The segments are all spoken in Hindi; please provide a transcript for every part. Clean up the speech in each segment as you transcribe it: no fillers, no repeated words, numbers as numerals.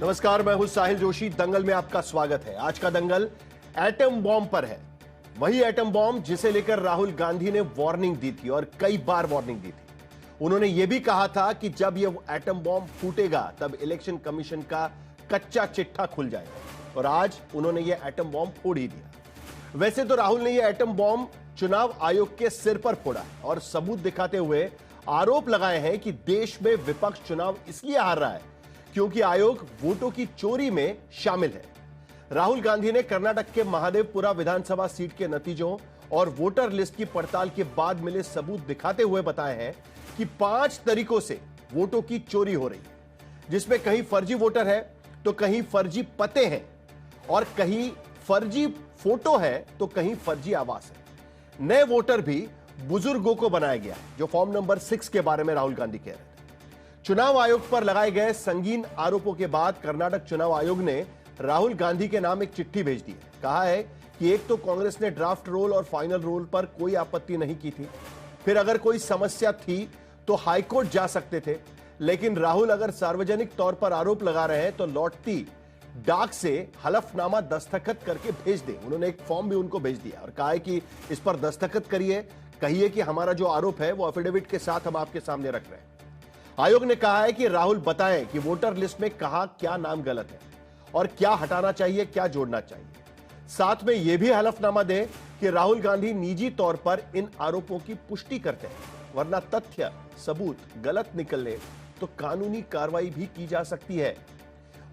नमस्कार, मैं हूं साहिल जोशी। दंगल में आपका स्वागत है। आज का दंगल एटम बॉम्ब पर है। वही एटम बॉम्ब जिसे लेकर राहुल गांधी ने वार्निंग दी थी और कई बार वार्निंग दी थी। उन्होंने यह भी कहा था कि जब यह एटम बॉम्ब फूटेगा तब इलेक्शन कमीशन का कच्चा चिट्ठा खुल जाएगा, और आज उन्होंने यह एटम बॉम्ब फोड़ ही दिया। वैसे तो राहुल ने यह एटम बॉम्ब चुनाव आयोग के सिर पर फोड़ा है और सबूत दिखाते हुए आरोप लगाए हैं कि देश में विपक्ष चुनाव इसलिए हार रहा है क्योंकि आयोग वोटों की चोरी में शामिल है। राहुल गांधी ने कर्नाटक के महादेवपुरा विधानसभा सीट के नतीजों और वोटर लिस्ट की पड़ताल के बाद मिले सबूत दिखाते हुए बताए हैं कि 5 तरीकों से वोटों की चोरी हो रही है, जिसमें कहीं फर्जी वोटर है तो कहीं फर्जी पते हैं और कहीं फर्जी फोटो है तो कहीं फर्जी आवास है। नए वोटर भी बुजुर्गों को बनाया गया है, जो फॉर्म नंबर 6 के बारे में राहुल गांधी कह रहे थे। चुनाव आयोग पर लगाए गए संगीन आरोपों के बाद कर्नाटक चुनाव आयोग ने राहुल गांधी के नाम एक चिट्ठी भेज दी है। कहा है कि एक तो कांग्रेस ने ड्राफ्ट रोल और फाइनल रोल पर कोई आपत्ति नहीं की थी, फिर अगर कोई समस्या थी तो हाईकोर्ट जा सकते थे, लेकिन राहुल अगर सार्वजनिक तौर पर आरोप लगा रहे हैं तो लौटती डाक से हलफनामा दस्तखत करके भेज दे। उन्होंने एक फॉर्म भी उनको भेज दिया और कहा है कि इस पर दस्तखत करिए, कहिए कि हमारा जो आरोप है वो एफिडेविट के साथ हम आपके सामने रख रहे हैं। आयोग ने कहा है कि राहुल बताएं कि वोटर लिस्ट में कहा क्या नाम गलत है और क्या हटाना चाहिए, क्या जोड़ना चाहिए। साथ में यह भी हलफनामा दें कि राहुल गांधी निजी तौर पर इन आरोपों की पुष्टि करते हैं, वरना तथ्य सबूत गलत निकले तो कानूनी कार्रवाई भी की जा सकती है।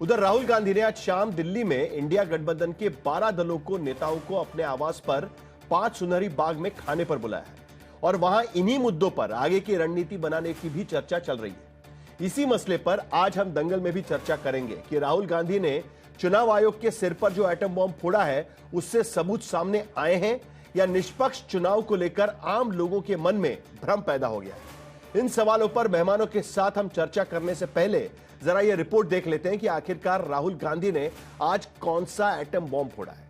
उधर राहुल गांधी ने आज शाम दिल्ली में इंडिया गठबंधन के 12 दलों को नेताओं को अपने आवास पर 5 सुनहरी बाग में खाने पर बुलाया है और वहां इन्हीं मुद्दों पर आगे की रणनीति बनाने की भी चर्चा चल रही है। इसी मसले पर आज हम दंगल में भी चर्चा करेंगे कि राहुल गांधी ने चुनाव आयोग के सिर पर जो एटम बॉम्ब फोड़ा है उससे सबूत सामने आए हैं या निष्पक्ष चुनाव को लेकर आम लोगों के मन में भ्रम पैदा हो गया है। इन सवालों पर मेहमानों के साथ हम चर्चा करने से पहले जरा यह रिपोर्ट देख लेते हैं कि आखिरकार राहुल गांधी ने आज कौन सा एटम बॉम्ब फोड़ा है।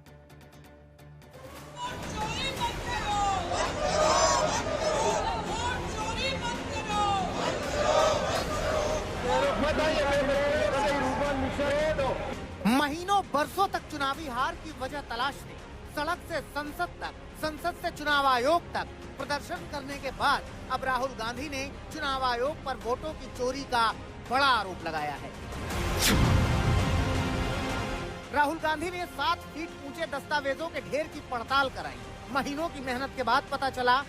महीनों बरसों तक चुनावी हार की वजह तलाशने सड़क से संसद तक, संसद से चुनाव आयोग तक प्रदर्शन करने के बाद अब राहुल गांधी ने चुनाव आयोग पर वोटों की चोरी का बड़ा आरोप लगाया है। राहुल गांधी ने 7 फीट ऊंचे दस्तावेजों के ढेर की पड़ताल कराई। महीनों की मेहनत के बाद पता चला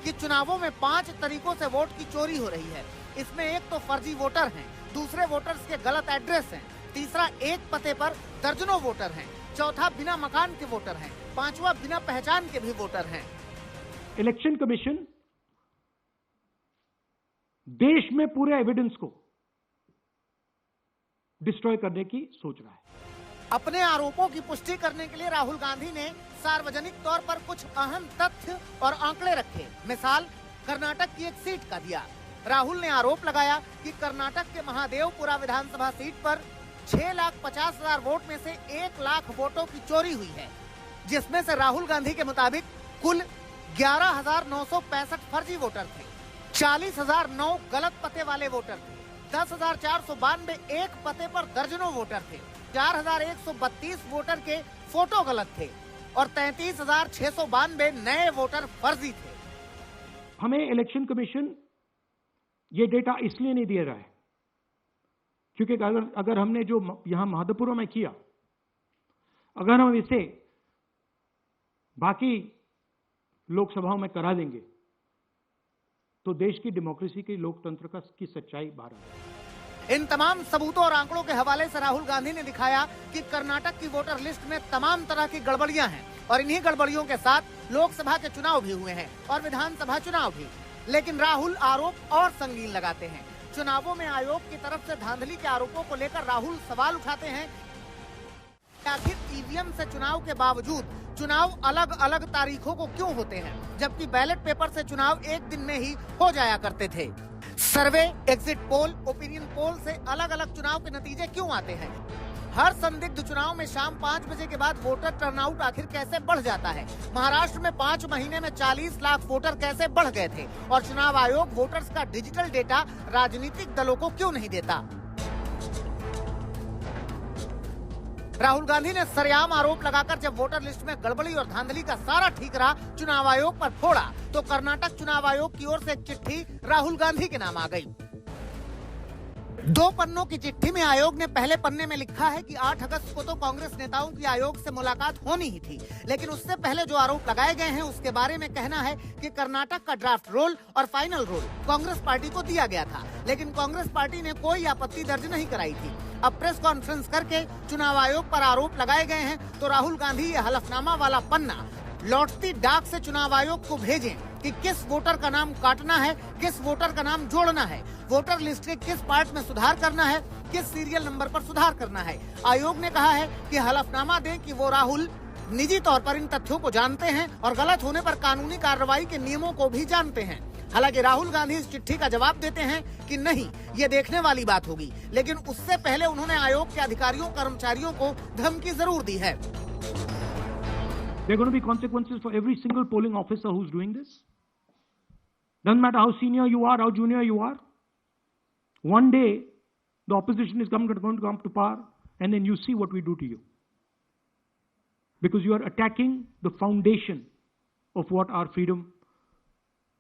कि चुनावों में 5 तरीकों से वोट की चोरी हो रही है। इसमें एक तो फर्जी वोटर हैं, दूसरे वोटर्स के गलत एड्रेस हैं, तीसरा एक पते पर दर्जनों वोटर हैं, चौथा बिना मकान के वोटर हैं, पांचवा बिना पहचान के भी वोटर हैं। इलेक्शन कमीशन देश में पूरे एविडेंस को डिस्ट्रॉय करने की सोच रहा है। अपने आरोपों की पुष्टि करने के लिए राहुल गांधी ने सार्वजनिक तौर पर कुछ अहम तथ्य और आंकड़े रखे। मिसाल कर्नाटक की एक सीट का दिया। राहुल ने आरोप लगाया कि कर्नाटक के महादेवपुरा विधानसभा सीट पर 6,50,000 वोट में से 1 लाख वोटों की चोरी हुई है, जिसमें से राहुल गांधी के मुताबिक कुल 11,965 फर्जी वोटर थे, 40,009 गलत पते वाले वोटर थे, 10,492 एक पते पर दर्जनों वोटर थे, 4,132 वोटर के फोटो गलत थे और 33,692 नए वोटर फर्जी थे। हमें इलेक्शन कमीशन ये डेटा इसलिए नहीं दे रहा है क्योंकि अगर हमने जो यहां महादेवपुरा में किया, अगर हम इसे बाकी लोकसभाओं में करा देंगे तो देश की डेमोक्रेसी की, लोकतंत्र की सच्चाई बाहर आएगी। इन तमाम सबूतों और आंकड़ों के हवाले से राहुल गांधी ने दिखाया कि कर्नाटक की वोटर लिस्ट में तमाम तरह की गड़बड़ियां हैं और इन्हीं गड़बड़ियों के साथ लोकसभा के चुनाव भी हुए हैं और विधानसभा चुनाव भी। लेकिन राहुल आरोप और संगीन लगाते हैं। चुनावों में आयोग की तरफ से धांधली के आरोपों को लेकर राहुल सवाल उठाते हैं। आखिर ईवीएम से चुनाव के बावजूद चुनाव अलग अलग तारीखों को क्यों होते हैं, जबकि बैलेट पेपर से चुनाव एक दिन में ही हो जाया करते थे। सर्वे, एग्जिट पोल, ओपिनियन पोल से अलग अलग चुनाव के नतीजे क्यों आते हैं। हर संदिग्ध चुनाव में शाम 5 बजे के बाद वोटर टर्नआउट आखिर कैसे बढ़ जाता है। महाराष्ट्र में 5 महीने में 40 लाख वोटर कैसे बढ़ गए थे और चुनाव आयोग वोटर्स का डिजिटल डेटा राजनीतिक दलों को क्यों नहीं देता। राहुल गांधी ने सरेआम आरोप लगाकर जब वोटर लिस्ट में गड़बड़ी और धांधली का सारा ठीकरा चुनाव आयोग पर फोड़ा तो कर्नाटक चुनाव आयोग की ओर से एक चिट्ठी राहुल गांधी के नाम आ गई। 2 पन्नों की चिट्ठी में आयोग ने पहले पन्ने में लिखा है कि 8 अगस्त को तो कांग्रेस नेताओं की आयोग से मुलाकात होनी ही थी, लेकिन उससे पहले जो आरोप लगाए गए हैं उसके बारे में कहना है कि कर्नाटक का ड्राफ्ट रोल और फाइनल रोल कांग्रेस पार्टी को दिया गया था, लेकिन कांग्रेस पार्टी ने कोई आपत्ति दर्ज नहीं कराई थी। अब प्रेस कॉन्फ्रेंस करके चुनाव आयोग पर आरोप लगाए गए हैं तो राहुल गांधी ये हलफनामा वाला पन्ना लौटती डाक से चुनाव आयोग को भेजें कि किस वोटर का नाम काटना है, किस वोटर का नाम जोड़ना है, वोटर लिस्ट के किस पार्ट में सुधार करना है, किस सीरियल नंबर पर सुधार करना है। आयोग ने कहा है कि हलफनामा दें कि वो राहुल निजी तौर पर इन तथ्यों को जानते हैं और गलत होने पर कानूनी कार्रवाई के नियमों को भी जानते हैं। हालांकि राहुल गांधी इस चिट्ठी का जवाब देते हैं कि नहीं, ये देखने वाली बात होगी, लेकिन उससे पहले उन्होंने आयोग के अधिकारियों कर्मचारियों को धमकी जरूर दी है। There are going to be consequences for every single polling officer who's doing this. Doesn't matter how senior you are, how junior you are. One day, the opposition is going to come to power, and then you see what we do to you. Because you are attacking the foundation of what our freedom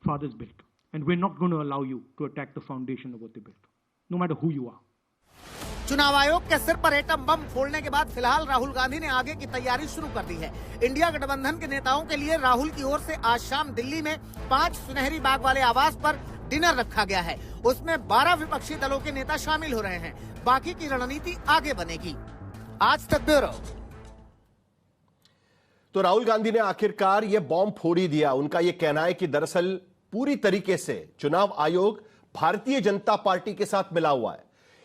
fathers built. And we're not going to allow you to attack the foundation of what they built, no matter who you are. चुनाव आयोग के सिर पर एटम बम फोड़ने के बाद फिलहाल राहुल गांधी ने आगे की तैयारी शुरू कर दी है। इंडिया गठबंधन के नेताओं के लिए राहुल की ओर से आज शाम दिल्ली में 5 सुनहरी बाग वाले आवास पर डिनर रखा गया है। उसमें 12 विपक्षी दलों के नेता शामिल हो रहे हैं। बाकी की रणनीति आगे बनेगी। आज तक ब्यूरो। तो राहुल गांधी ने आखिरकार यह बॉम्ब फोड़ ही दिया। उनका यह कहना है कि दरअसल पूरी तरीके से चुनाव आयोग भारतीय जनता पार्टी के साथ मिला हुआ है।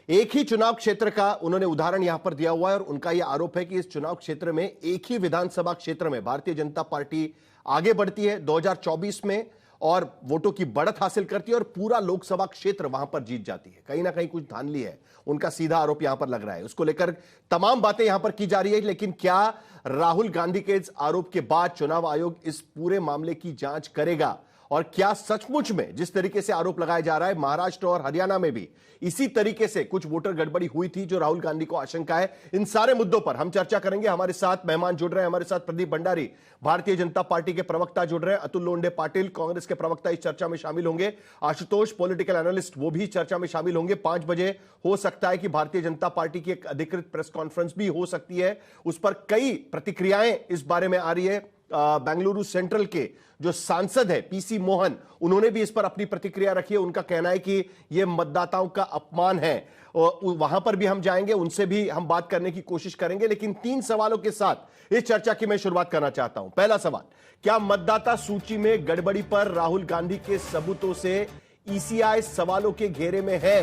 एक ही चुनाव क्षेत्र का उन्होंने उदाहरण यहां पर दिया हुआ है और उनका यह आरोप है कि इस चुनाव क्षेत्र में एक ही विधानसभा क्षेत्र में भारतीय जनता पार्टी आगे बढ़ती है 2024 में और वोटों की बढ़त हासिल करती है और पूरा लोकसभा क्षेत्र वहां पर जीत जाती है। कहीं ना कहीं कुछ धांधली है, उनका सीधा आरोप यहां पर लग रहा है। उसको लेकर तमाम बातें यहां पर की जा रही है, लेकिन क्या राहुल गांधी के इस आरोप के बाद चुनाव आयोग इस पूरे मामले की जांच करेगा और क्या सचमुच में जिस तरीके से आरोप लगाया जा रहा है महाराष्ट्र और हरियाणा में भी इसी तरीके से कुछ वोटर गड़बड़ी हुई थी जो राहुल गांधी को आशंका है। इन सारे मुद्दों पर हम चर्चा करेंगे। हमारे साथ मेहमान जुड़ रहे हैं। हमारे साथ प्रदीप भंडारी भारतीय जनता पार्टी के प्रवक्ता जुड़ रहे हैं, अतुल लोंढे पाटिल कांग्रेस के प्रवक्ता इस चर्चा में शामिल होंगे, आशुतोष पॉलिटिकल एनालिस्ट वो भी चर्चा में शामिल होंगे। 5 बजे हो सकता है कि भारतीय जनता पार्टी की एक अधिकृत प्रेस कॉन्फ्रेंस भी हो सकती है, उस पर कई प्रतिक्रियाएं इस बारे में आ रही है। बेंगलुरु सेंट्रल के जो सांसद है पीसी मोहन, उन्होंने भी इस पर अपनी प्रतिक्रिया रखी है। उनका कहना है कि यह मतदाताओं का अपमान है और वहां पर भी हम जाएंगे, उनसे भी हम बात करने की कोशिश करेंगे। लेकिन 3 सवालों के साथ इस चर्चा की मैं शुरुआत करना चाहता हूं। पहला सवाल, क्या मतदाता सूची में गड़बड़ी पर राहुल गांधी के सबूतों से ईसीआई सवालों के घेरे में है?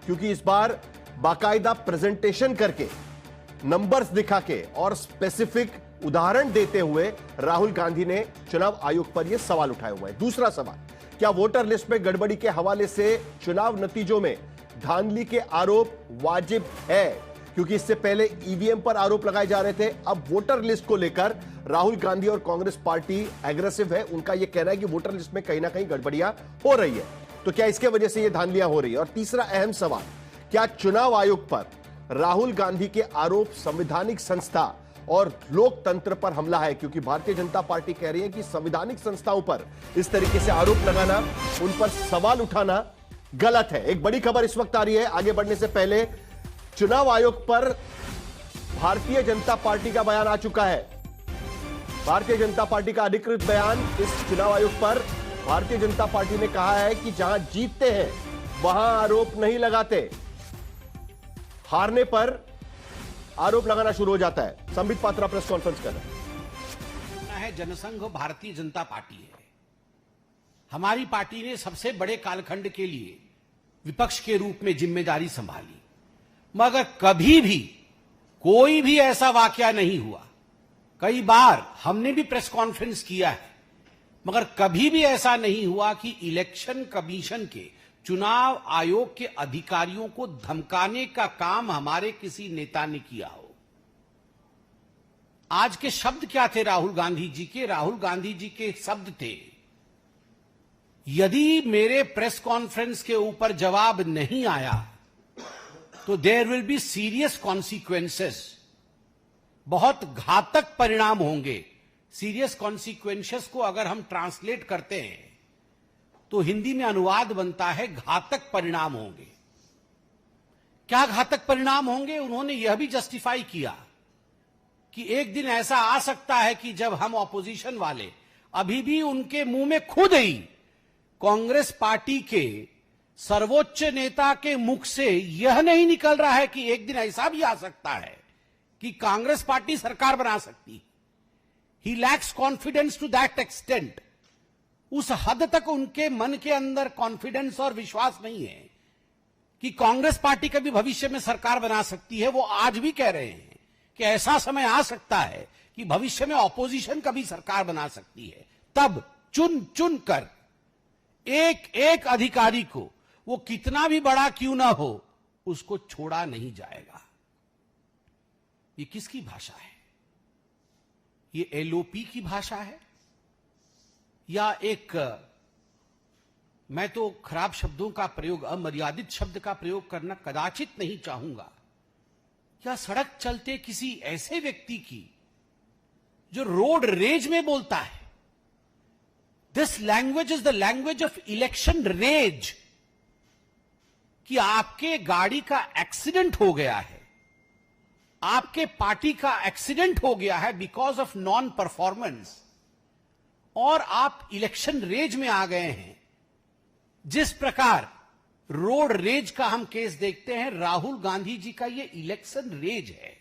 क्योंकि इस बार बाकायदा प्रेजेंटेशन करके, नंबर्स दिखा के और स्पेसिफिक उदाहरण देते हुए राहुल गांधी ने चुनाव आयोग पर यह सवाल उठाया हुआ है। दूसरा सवाल, क्या वोटर लिस्ट में गड़बड़ी के हवाले से चुनाव नतीजों में धांधली के आरोप वाजिब है? क्योंकि इससे पहले ईवीएम पर आरोप लगाए जा रहे थे, अब वोटर लिस्ट को लेकर राहुल गांधी और कांग्रेस पार्टी एग्रेसिव है। उनका यह कहना है कि वोटर लिस्ट में कहीं ना कहीं गड़बड़ियां हो रही है, तो क्या इसके वजह से यह धांधलियां हो रही है? और तीसरा अहम सवाल, क्या चुनाव आयोग पर राहुल गांधी के आरोप संवैधानिक संस्था और लोकतंत्र पर हमला है? क्योंकि भारतीय जनता पार्टी कह रही है कि संवैधानिक संस्थाओं पर इस तरीके से आरोप लगाना, उन पर सवाल उठाना गलत है। एक बड़ी खबर इस वक्त आ रही है। आगे बढ़ने से पहले चुनाव आयोग पर भारतीय जनता पार्टी का बयान आ चुका है। भारतीय जनता पार्टी का अधिकृत बयान इस चुनाव आयोग पर भारतीय जनता पार्टी ने कहा है कि जहां जीतते हैं वहां आरोप नहीं लगाते, हारने पर आरोप लगाना शुरू हो जाता है। संबित पात्रा प्रेस कॉन्फ्रेंस कर रहे हैं। जनसंघ भारतीय जनता पार्टी है। हमारी पार्टी ने सबसे बड़े कालखंड के लिए विपक्ष के रूप में जिम्मेदारी संभाली, मगर कभी भी कोई भी ऐसा वाकया नहीं हुआ। कई बार हमने भी प्रेस कॉन्फ्रेंस किया है, मगर कभी भी ऐसा नहीं हुआ कि इलेक्शन कमीशन के, चुनाव आयोग के अधिकारियों को धमकाने का काम हमारे किसी नेता ने किया हो। आज के शब्द क्या थे राहुल गांधी जी के? राहुल गांधी जी के शब्द थे, यदि मेरे प्रेस कॉन्फ्रेंस के ऊपर जवाब नहीं आया तो there will be serious consequences बहुत घातक परिणाम होंगे। सीरियस कॉन्सिक्वेंसेस को अगर हम ट्रांसलेट करते हैं तो हिंदी में अनुवाद बनता है घातक परिणाम होंगे। क्या घातक परिणाम होंगे? उन्होंने यह भी जस्टिफाई किया कि एक दिन ऐसा आ सकता है कि जब हम ऑपोजिशन वाले, अभी भी उनके मुंह में खुद ही कांग्रेस पार्टी के सर्वोच्च नेता के मुख से यह नहीं निकल रहा है कि एक दिन ऐसा भी आ सकता है कि कांग्रेस पार्टी सरकार बना सकती है। He lacks confidence to that extent. उस हद तक उनके मन के अंदर कॉन्फिडेंस और विश्वास नहीं है कि कांग्रेस पार्टी कभी भविष्य में सरकार बना सकती है। वो आज भी कह रहे हैं कि ऐसा समय आ सकता है कि भविष्य में ऑपोजिशन कभी सरकार बना सकती है। तब चुन चुन कर एक एक अधिकारी को, वो कितना भी बड़ा क्यों ना हो, उसको छोड़ा नहीं जाएगा। ये किसकी भाषा है? ये एलओपी की भाषा है या एक, मैं तो खराब शब्दों का प्रयोग, अमर्यादित शब्द का प्रयोग करना कदाचित नहीं चाहूंगा, या सड़क चलते किसी ऐसे व्यक्ति की जो रोड रेज में बोलता है। This language is the language of election rage, कि आपके गाड़ी का एक्सीडेंट हो गया है, आपके पार्टी का एक्सीडेंट हो गया है बिकॉज ऑफ नॉन परफॉर्मेंस, और आप इलेक्शन रेज में आ गए हैं। जिस प्रकार रोड रेज का हम केस देखते हैं, राहुल गांधी जी का ये इलेक्शन रेज है।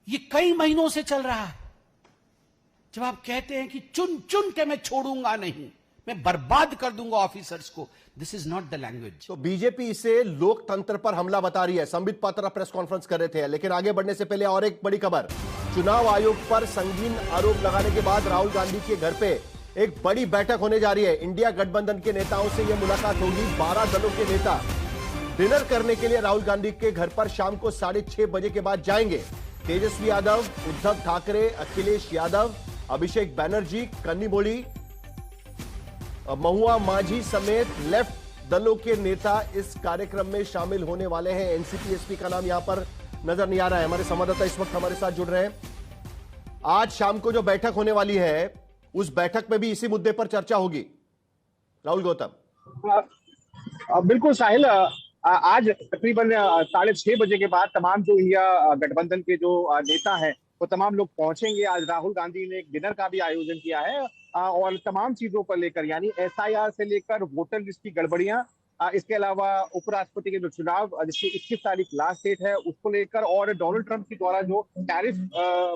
ये कई महीनों से चल रहा है। जब आप कहते हैं कि चुन चुन के मैं छोड़ूंगा नहीं, मैं बर्बाद कर दूंगा ऑफिसर्स को, this is not the language. तो बीजेपी इसे लोकतंत्र पर हमला बता रही है। संबित पात्रा प्रेस कॉन्फ्रेंस कर रहे थे। लेकिन आगे बढ़ने से पहले और एक बड़ी खबर, चुनाव आयोग पर संगीन आरोप लगाने के बाद राहुल गांधी के घर पे एक बड़ी बैठक होने जा रही है। इंडिया गठबंधन के नेताओं से यह मुलाकात होगी। 12 दलों के नेता डिनर करने के लिए राहुल गांधी के घर पर शाम को 6:30 बजे के बाद जाएंगे। तेजस्वी यादव, उद्धव ठाकरे, अखिलेश यादव, अभिषेक बैनर्जी, कन्नी मोड़ी, महुआ माझी समेत लेफ्ट दलों के नेता इस कार्यक्रम में शामिल होने वाले हैं। एनसीपी एसपी का नाम यहां पर नजर नहीं आ रहा है। हमारे संवाददाता इस वक्त हमारे साथ जुड़ रहे हैं। आज शाम को जो बैठक होने वाली है, उस बैठक में भी इसी मुद्दे पर चर्चा होगी। राहुल गौतम। बिल्कुल साहिल, आज तकरीबन 6:30 बजे के बाद तमाम जो इंडिया गठबंधन के जो नेता हैं वो तमाम लोग पहुंचेंगे। आज राहुल गांधी ने एक डिनर का भी आयोजन किया है और तमाम चीजों पर लेकर, यानी एसआईआर से लेकर वोटर लिस्ट की गड़बड़ियां, इसके अलावा उपराष्ट्रपति के जो चुनाव जिसकी 21 तारीख लास्ट डेट है उसको लेकर, और डोनाल्ड ट्रंप के द्वारा जो टैरिफ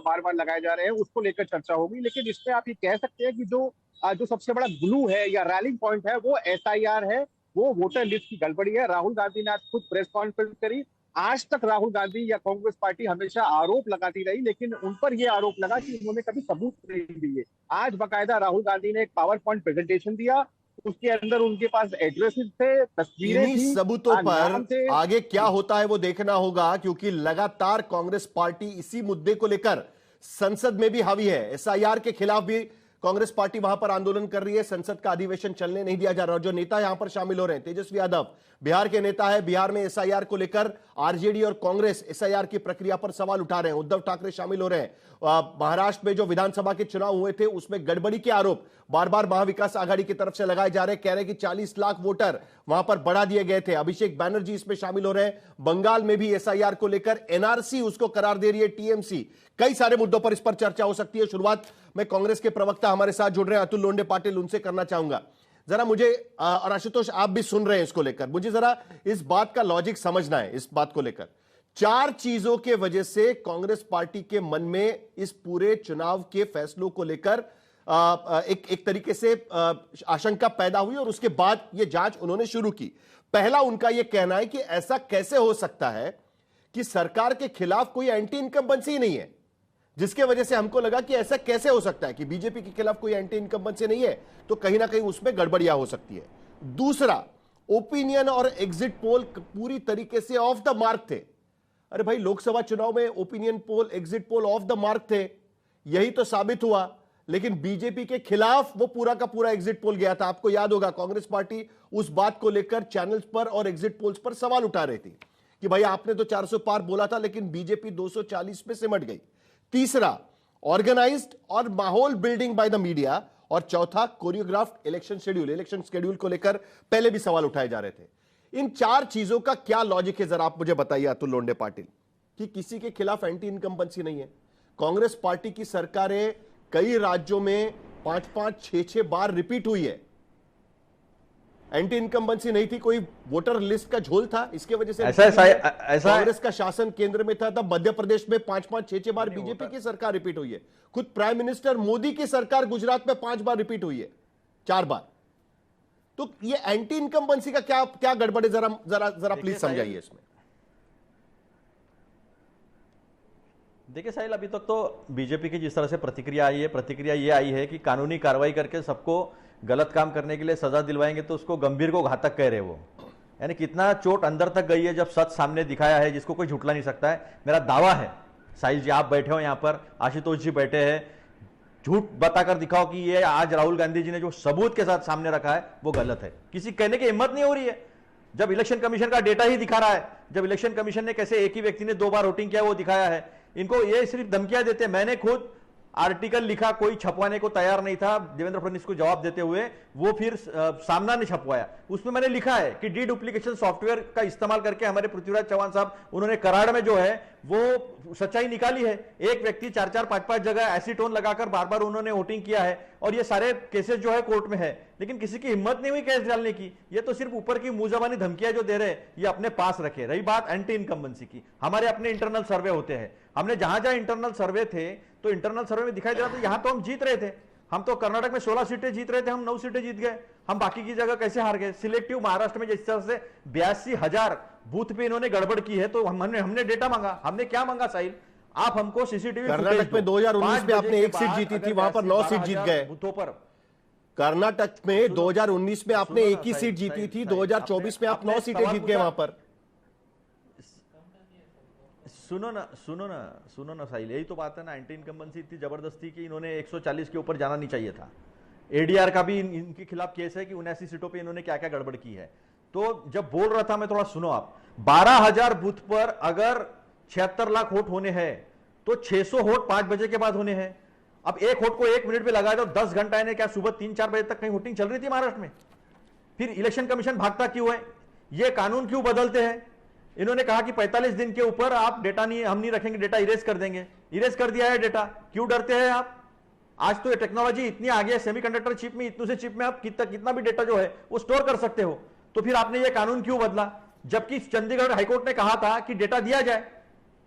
बार बार लगाए जा रहे हैं उसको लेकर चर्चा होगी। लेकिन इसमें आप ये कह सकते हैं कि जो सबसे बड़ा ग्लू है या रैलिंग पॉइंट है वो एसआईआर है, वो वोटर लिस्ट की गड़बड़ी है। राहुल गांधी ने आज खुद प्रेस कॉन्फ्रेंस करी। आज तक राहुल गांधी या कांग्रेस पार्टी हमेशा आरोप लगाती रही, लेकिन उन पर यह आरोप लगा कि उन्होंने कभी सबूत नहीं दिए। आज बाकायदा राहुल गांधी ने एक पावर पॉइंट प्रेजेंटेशन दिया, उसके अंदर उनके पास एड्रेसेस थे, तस्वीरें थी। सबूतों पर आगे क्या होता है वो देखना होगा, क्योंकि लगातार कांग्रेस पार्टी इसी मुद्दे को लेकर संसद में भी हावी है। एसआईआर के खिलाफ भी कांग्रेस पार्टी वहां पर आंदोलन कर रही है। संसद का अधिवेशन चलने नहीं दिया जा रहा। जो नेता यहां पर शामिल हो रहे हैं, तेजस्वी यादव बिहार के नेता है। बिहार में एसआईआर को लेकर आरजेडी और कांग्रेस एसआईआर की प्रक्रिया पर सवाल उठा रहे हैं। उद्धव ठाकरे शामिल हो रहे हैं। महाराष्ट्र में जो विधानसभा के चुनाव हुए थे उसमें गड़बड़ी के आरोप बार बार महाविकास आघाड़ी की तरफ से लगाए जा रहे हैं। कह रहे हैं कि 40 लाख वोटर वहां पर बढ़ा दिए गए थे। अभिषेक बैनर्जी इसमें शामिल हो रहे हैं। बंगाल में भी एसआईआर को लेकर एनआरसी उसको करार दे रही है टीएमसी। कई सारे मुद्दों पर इस पर चर्चा हो सकती है। शुरुआत में कांग्रेस के प्रवक्ता हमारे साथ जुड़ रहे हैं, अतुल लोंडे पाटिल, उनसे करना चाहूंगा। जरा मुझे, और आशुतोष आप भी सुन रहे हैं इसको लेकर, मुझे जरा इस बात का लॉजिक समझना है। इस बात को लेकर 4 चीजों के वजह से कांग्रेस पार्टी के मन में इस पूरे चुनाव के फैसलों को लेकर एक तरीके से आशंका पैदा हुई और उसके बाद यह जांच उन्होंने शुरू की। पहला उनका यह कहना है कि ऐसा कैसे हो सकता है कि सरकार के खिलाफ कोई एंटी इनकम्बेंसी नहीं है, जिसके वजह से हमको लगा कि ऐसा कैसे हो सकता है कि बीजेपी के खिलाफ कोई एंटी इनकम्बेंसी नहीं है, तो कहीं ना कहीं उसमें गड़बड़ियां हो सकती है। दूसरा, ओपिनियन और एग्जिट पोल पूरी तरीके से ऑफ द मार्क थे। अरे भाई, लोकसभा चुनाव में opinion poll, exit poll off the mark थे, यही तो साबित हुआ। लेकिन बीजेपी के खिलाफ वो पूरा का पूरा एग्जिट पोल गया था। आपको याद होगा, कांग्रेस पार्टी उस बात को लेकर चैनल्स पर और एग्जिट पोल्स पर सवाल उठा रही थी कि भाई आपने तो 400 पार बोला था लेकिन बीजेपी 240 पे सिमट गई। तीसरा, ऑर्गेनाइज्ड और माहौल बिल्डिंग बाय द मीडिया। और चौथा, choreographed election schedule. Election schedule को लेकर पहले भी सवाल उठाए जा रहे थे। इन चार चीजों का क्या लॉजिक है, जरा आप मुझे बताइए अतुल लोंढे पाटिल, कि किसी के खिलाफ एंटी इनकम्बेंसी नहीं है। कांग्रेस पार्टी की सरकारें कई राज्यों में 5-5, 6-6 बार रिपीट हुई है। एंटी इनकम्बेंसी नहीं थी, कोई वोटर लिस्ट का झोल था, इसके वजह से ऐसा कांग्रेस का शासन केंद्र में था। तब मध्य प्रदेश में 5-5, 6-6 बार बीजेपी की सरकार रिपीट हुई है। खुद प्राइम मिनिस्टर मोदी की सरकार गुजरात में 5 बार रिपीट हुई है, 4 बार। तो ये एंटी इनकम्बेंसी का क्या गड़बड़ है, जरा प्लीज समझाइए इसमें। देखिए साहिल, अभी तक तो बीजेपी की जिस तरह से प्रतिक्रिया ये आई है कि कानूनी कार्रवाई करके सबको गलत काम करने के लिए सजा दिलवाएंगे तो उसको गंभीर को घातक कह रहे वो। यानी कितना चोट अंदर तक गई है जब सच सामने दिखाया है, जिसको कोई झुटला नहीं सकता है। मेरा दावा है, साहिल जी आप बैठे हो यहाँ पर, आशुतोष जी बैठे हैं, झूठ बताकर दिखाओ कि ये आज राहुल गांधी जी ने जो सबूत के साथ सामने रखा है वो गलत है। किसी कहने की हिम्मत नहीं हो रही है, जब इलेक्शन कमीशन का डेटा ही दिखा रहा है, जब इलेक्शन कमीशन ने कैसे एक ही व्यक्ति ने 2 बार वोटिंग किया वो दिखाया है। इनको ये सिर्फ धमकियां देते हैं। मैंने खुद आर्टिकल लिखा, कोई छपवाने को तैयार नहीं था, देवेंद्र फडणवीस को जवाब देते हुए, वो फिर सामना ने छपवाया। उसमें मैंने लिखा है कि डी डुप्लीकेशन सॉफ्टवेयर का इस्तेमाल करके हमारे पृथ्वीराज चौहान साहब, उन्होंने कराड़ में जो है वो सच्चाई निकाली है। एक व्यक्ति 4-4, 5-5 जगह एसीटोन लगाकर बार बार उन्होंने वोटिंग किया है, और ये सारे केसेस जो है कोर्ट में है, लेकिन किसी की हिम्मत नहीं हुई केस डालने की। ये तो सिर्फ ऊपर की मुंहजबानी धमकियां जो दे रहे हैं, ये अपने पास रखे। रही बात एंटी इनकम्बेंसी की, हमारे अपने इंटरनल सर्वे होते हैं। हमने जहां जहां इंटरनल सर्वे थे, तो इंटरनल सर्वे में दिखाई दे रहा था यहां तो हम जीत रहे थे। हम तो कर्नाटक में 16 सीटें जीत रहे थे, हम 9 सीटें जीत गए। हम बाकी की जगह कैसे हार गए? सिलेक्टिव महाराष्ट्र में जिस तरह से 82,000 बूथ पे इन्होंने गड़बड़ की है, तो हमने डेटा मांगा। हमने क्या मांगा साहिल? आप हमको सीसीटीवी कर्नाटक में 2019 में आपने 1 सीट जीती थी, वहां पर 9 सीट जीत गए। बूथों पर कर्नाटक में 2019 में आपने 1 ही सीट जीती थी, 2024 में आप 9 सीटें जीत गए वहां पर। सुनो ना साहिल, यही तो बात है ना। एंटी इनकम्बेंसी इतनी जबरदस्ती कि इन्होंने 140 के ऊपर जाना नहीं चाहिए था। एडीआर का भी इनके खिलाफ केस है कि 79 सीटों पे इन्होंने क्या क्या गड़बड़ की है। तो जब बोल रहा था मैं, थोड़ा सुनो आप, 12,000 बूथ पर अगर 76 लाख वोट होने हैं तो 600 वोट 5 बजे के बाद होने हैं। अब एक वोट को 1 मिनट पे लगा दो, 10 घंटा इन्हें क्या सुबह 3-4 बजे तक कहीं वोटिंग चल रही थी महाराष्ट्र में? फिर इलेक्शन कमीशन भागता क्यों है? ये कानून क्यों बदलते हैं? इन्होंने कहा कि 45 दिन के ऊपर आप डेटा नहीं, हम नहीं रखेंगे, डेटा इरेज कर देंगे। इरेज कर दिया है डेटा। क्यों डरते हैं आप? आज तो ये टेक्नोलॉजी इतनी आगे है, सेमीकंडक्टर चिप में, इतने से चिप में आप कितना भी डेटा जो है वो स्टोर कर सकते हो। तो फिर आपने ये कानून क्यों बदला? जबकि चंडीगढ़ हाईकोर्ट ने कहा था कि डेटा दिया जाए,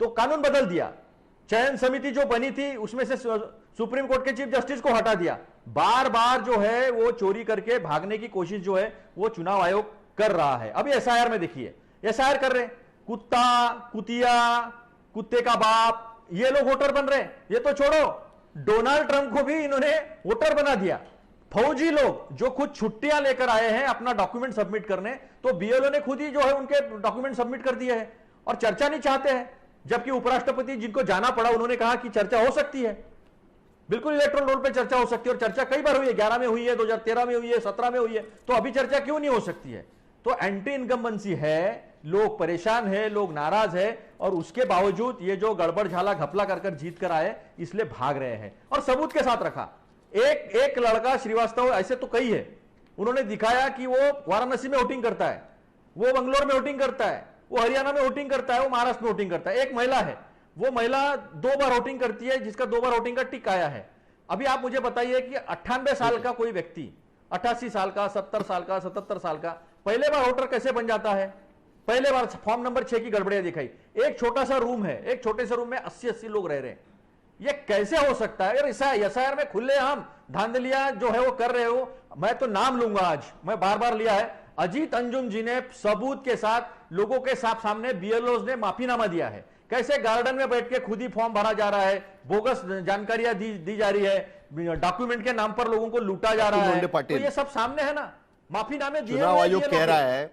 तो कानून बदल दिया। चयन समिति जो बनी थी उसमें से सुप्रीम कोर्ट के चीफ जस्टिस को हटा दिया। बार बार जो है वो चोरी करके भागने की कोशिश जो है वो चुनाव आयोग कर रहा है। अभी एसआईआर में देखिए, एसआईआर कर रहे, कुत्ता, कुतिया, कुत्ते का बाप, ये लोग वोटर बन रहे। ये तो छोड़ो, डोनाल्ड ट्रंप को भी इन्होंने वोटर बना दिया। फौजी लोग जो खुद छुट्टियां लेकर आए हैं अपना डॉक्यूमेंट सबमिट करने, तो बीएलओ ने खुद ही जो है उनके डॉक्यूमेंट सबमिट कर दिए हैं, और चर्चा नहीं चाहते हैं। जबकि उपराष्ट्रपति जिनको जाना पड़ा, उन्होंने कहा कि चर्चा हो सकती है, बिल्कुल इलेक्ट्रल रोल पे चर्चा हो सकती है। और चर्चा कई बार हुई है, 11 में हुई है, 2013 में हुई है, 17 में हुई है, तो अभी चर्चा क्यों नहीं हो सकती है? तो एंटी इनकम्बेंसी है, लोग परेशान है, लोग नाराज है, और उसके बावजूद ये जो गड़बड़ झाला घपला कर जीत कर आए, इसलिए भाग रहे हैं। और सबूत के साथ रखा। एक लड़का श्रीवास्तव, ऐसे तो कई है, उन्होंने दिखाया कि वो वाराणसी में वोटिंग करता है, वो बंगलोर में वोटिंग करता है, वो हरियाणा में वोटिंग करता है, वो महाराष्ट्र में वोटिंग करता है। एक महिला है, वो महिला 2 बार वोटिंग करती है, जिसका 2 बार वोटिंग का टिक आया है। अभी आप मुझे बताइए कि 98 साल का कोई व्यक्ति, 88 साल का, 70 साल का, 77 साल का, पहले बार वोटर कैसे बन जाता है? पहले बार फॉर्म नंबर 6 की गड़बड़ियां दिखाई। एक छोटा सा रूम है, एक छोटे से रूम में 80-80 लोग रह रहे हैं। ये कैसे हो सकता है? एसआईआर में खुले हम धांधलियां जो है वो कर रहे हो। मैं तो नाम लूंगा, आज मैं बार बार लिया है। अजीत अंजुम जी ने सबूत के साथ लोगों के सामने बीएलओज ने माफीनामा दिया है। कैसे गार्डन में बैठ के खुद ही फॉर्म भरा जा रहा है, बोगस जानकारियां दी जा रही है, डॉक्यूमेंट के नाम पर लोगों को लूटा जा रहा है। तो ये सब सामने है ना, माफीनामे दिए। चुनाव आयोग कह रहा है,